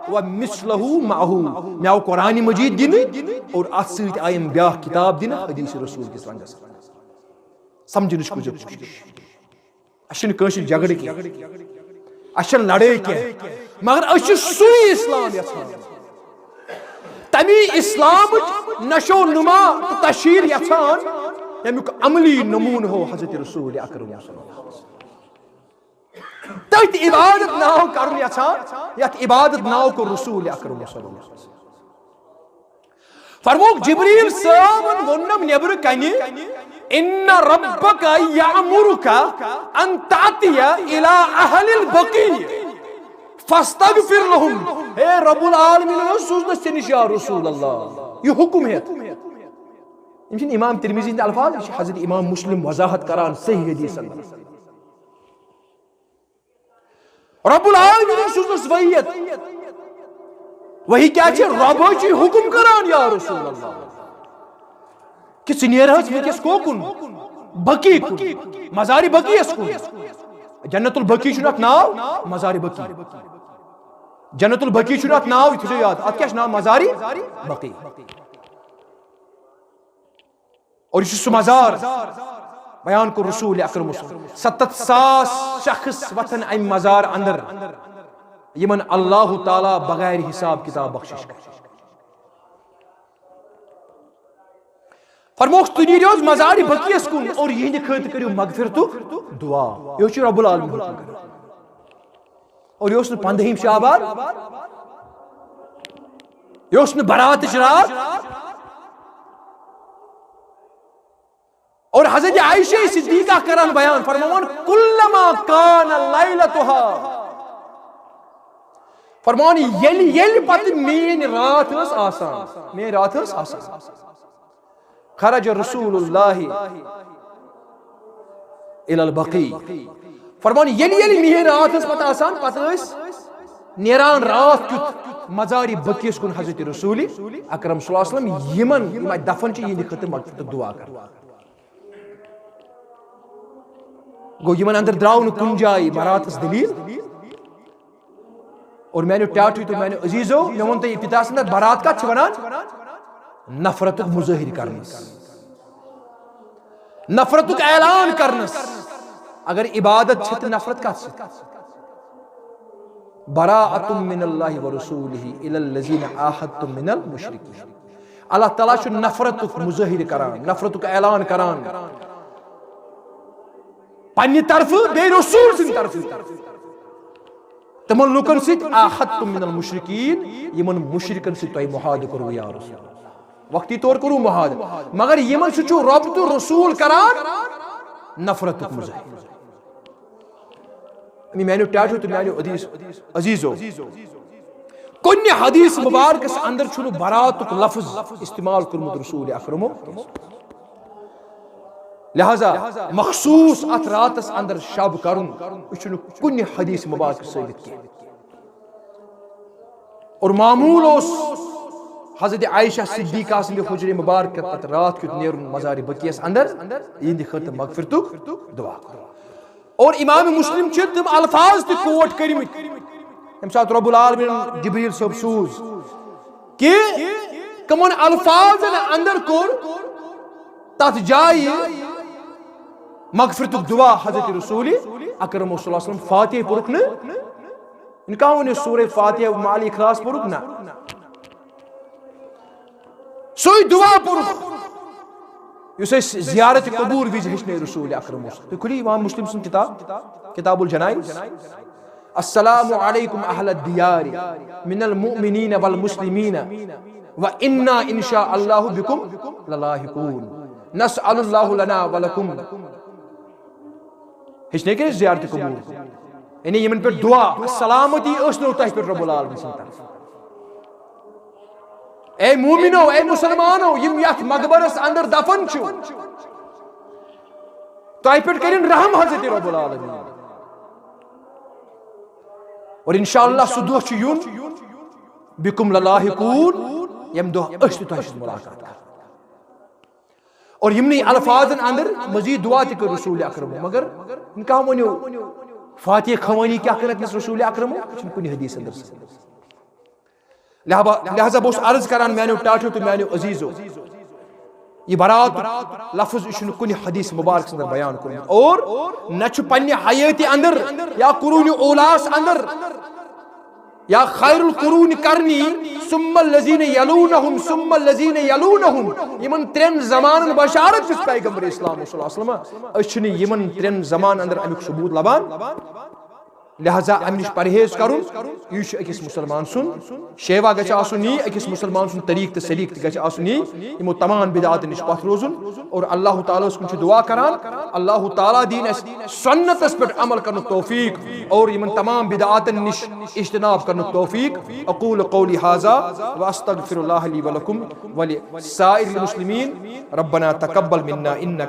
व मिसलहु माहू मैं आओ कुरान मजीद दिन और असद आयम ब्याह किताब दिन हदीस रसूल की सरंगस समझनिश को अशन कंश झगड़ की अशन लड़ाई के मगर अश सुई इस्लाम यछान तमी इस्लाम नशो नुमा तशहीर यछान यमुक अमली नमून हो हजरत रसूल अकरम तत इबादत नाव कर यछान यत इबादत नाव को रसूल अकरम फरमोक जिब्रील साहब वोन्नम नेबर कनि इन्न रब्बका यामुरुका अन तातिया इला अहलिल बकी फस्तगफिर लहुम हे रब्बुल आलमीन सुजन सनिश या रसूल अल्लाह ये हुक्म है इमन इमाम तिरमिजी के अल्फाज हजरत इमाम मुस्लिम वजाहत करान सही हदीस अंदर रब्बुल आलमीन सुजन वहियत वही क्या छे रब छी हुक्म करान या रसूल अल्लाह कि सिनियर हस विकस कोकुन बकी कुन मजारी बकी अस्कुन जन्नतुल बकी छुनत नाव मजारी बकी जन्नतुल बकी छुनत नाव तुझे याद अत क्या नाम मजारी बकी और इस मजार बयान को रसूल अकरम 70,000 शख्स वतन अम मजार अंदर यमन अल्लाह ताला बगैर हिसाब किताब बख्शिश कर फरमोख तुनीरोज मजारी बकियस कुन और यह खत करियो मगफिरतुक दुआ यो छ रब्बुल आलमीन और योस 15 शाबान योस बरात रात और हजरत आयशा सिद्दीका करान बयान फरमान कुल्लमा कान लैलतुहा फरमान येल पत मेन रात हस आसान मेन रात हस आसान खरज रसूलुल्लाह इलल बकी फरमान येल मेन रात हस पत आसान पत नेरान रात क्युत मजारी बकीस कुन हजरत रसूल अकरम सल्लल्लाहु अलैहि वसल्लम यमन दफन छ यह खत मगफिरत दुआ कर गो यमन अंदर द्राव न कुन जाय बरातस दलील और मैंने टाटू तो मैंने अजीजो मैं वन तो पिता से बरात का वनान नफरत मुजाहिर करनस नफरत ऐलान करनस अगर इबादत छ तो नफरत का बराअतुम मिनल्लाहि व रसूलिहि इलल लज़ीना आहदतुम मिनल मुशरिकीन अल्लाह ताला छु नफरत मुजाहिर करान नफरत ऐलान करान पन्नी तरफ बे रसूल सिन तरफ तमन लुकन सित आहदतुम मिनल मुशरिकीन यमन मुशरिकन सित तोय मुहाद करू या रसूल वक्ती तौर करू मुहाद मगर यमन सुचु रब तो रसूल करान नफरत मुजाहिर मैंने टाटू तो मैंने अजीजो कुन्य हदीस मुबारक अंदर छु बरात लफ्ज इस्तेमाल करमुत रसूल अकरमो लिहाजा मखसूस अत रातस अंदर शब करुन कुन्य हदीस मुबारक साबित किया और मामूल हजरत आयशा सिद्दीका सिंह हुजरे मुबारक पत रात क्युत नेरुन मजारी बकियस अंदर यिंद खत मगफिरतुक दुआ और इमाम मुस्लिम छ तम अल्फाज त कोट करिमित हम साथ रब्बुल आलमीन जिब्रील सब सूज कि कमन अल्फाज अंदर कोर तत जाय मगफिरतुक दुआ हजरत रसूल अकरम सल्लल्लाहु अलैहि वसल्लम फातिहा पुरुख न इनका वन सूरह फातिहा माल इखलास पुरुख ना सोई दुआ पुरुख युस ज़ियारत कबूर विज हिचने रसूल अकरम तो खुली इमाम मुस्लिम सुन किताबुल जनाइज अस्सलामु अलैकुम अहल दियार मिनल मुमिनीन वल मुस्लिमीन व इन्ना इंशा अल्लाहु बिकुम ललाहिकून नसअलुल्लाहु लना व लकुम। हेचने के ज़ियारत कबूल यानी यमन पे दुआ सलामती असनो तह पे रब्बुल आलमीन सिन तरफ। ए मोमिनो ए मुसलमानो यम यथ मकबरस अंदर दफन छु तह पे करिन रहम हज़रत रब्बुल आलमीन और इंशाअल्लाह सु दुआ छु यून बिकुम ललाहिकून यम दुआ अस तह सिन मुलाकात कर और यमनी अल्फाजन अंदर मजीद दुआ त कर रसूल अकरम मगर इनका वनो फातिह खवानी क्या करत रसूल अकरम कुन हदीस अंदर लिहाजा बहुत अर्ज करान मैंने टाठो तो मैंने अजीजो ये बरात लफ्ज इशन कुन हदीस मुबारक अंदर बयान कर और न पन्ने हयाती अंदर या कुरून औलास अंदर या खैरुल कुरून करनी सुम्मल लजीन यलूनहुम सुम्मल लजीन यलूनहुम यमन त्रेन जमानन बशारत इस पैगंबर इस्लाम सल्लल्लाहु अलैहि वसल्लम अछनी यमन त्रेन जमान अंदर अमुक सबूत लबान। लिहाजा अम निश परहेज करुन यह अकिस मुसलमान सुन शेवा गछ आसुन नी अकिस मुसलमान सुन तरीक तो सलीक गछ आसुन नी यमो तमाम बिदात निश पथ रोजुन और अल्लाह ताला कुन दुआ करान अल्लाह ताला दीन सुन्नतस पे अमल करन तौफीक और यमन तमाम बिदात निश इज्तनाब करन तौफीक। अकूल कौली हाजा व अस्तगफिरुल्लाह ली व लकुम व लिसाइरिल मुस्लिमीन रब्बना तकब्बल मिन्ना इन्नका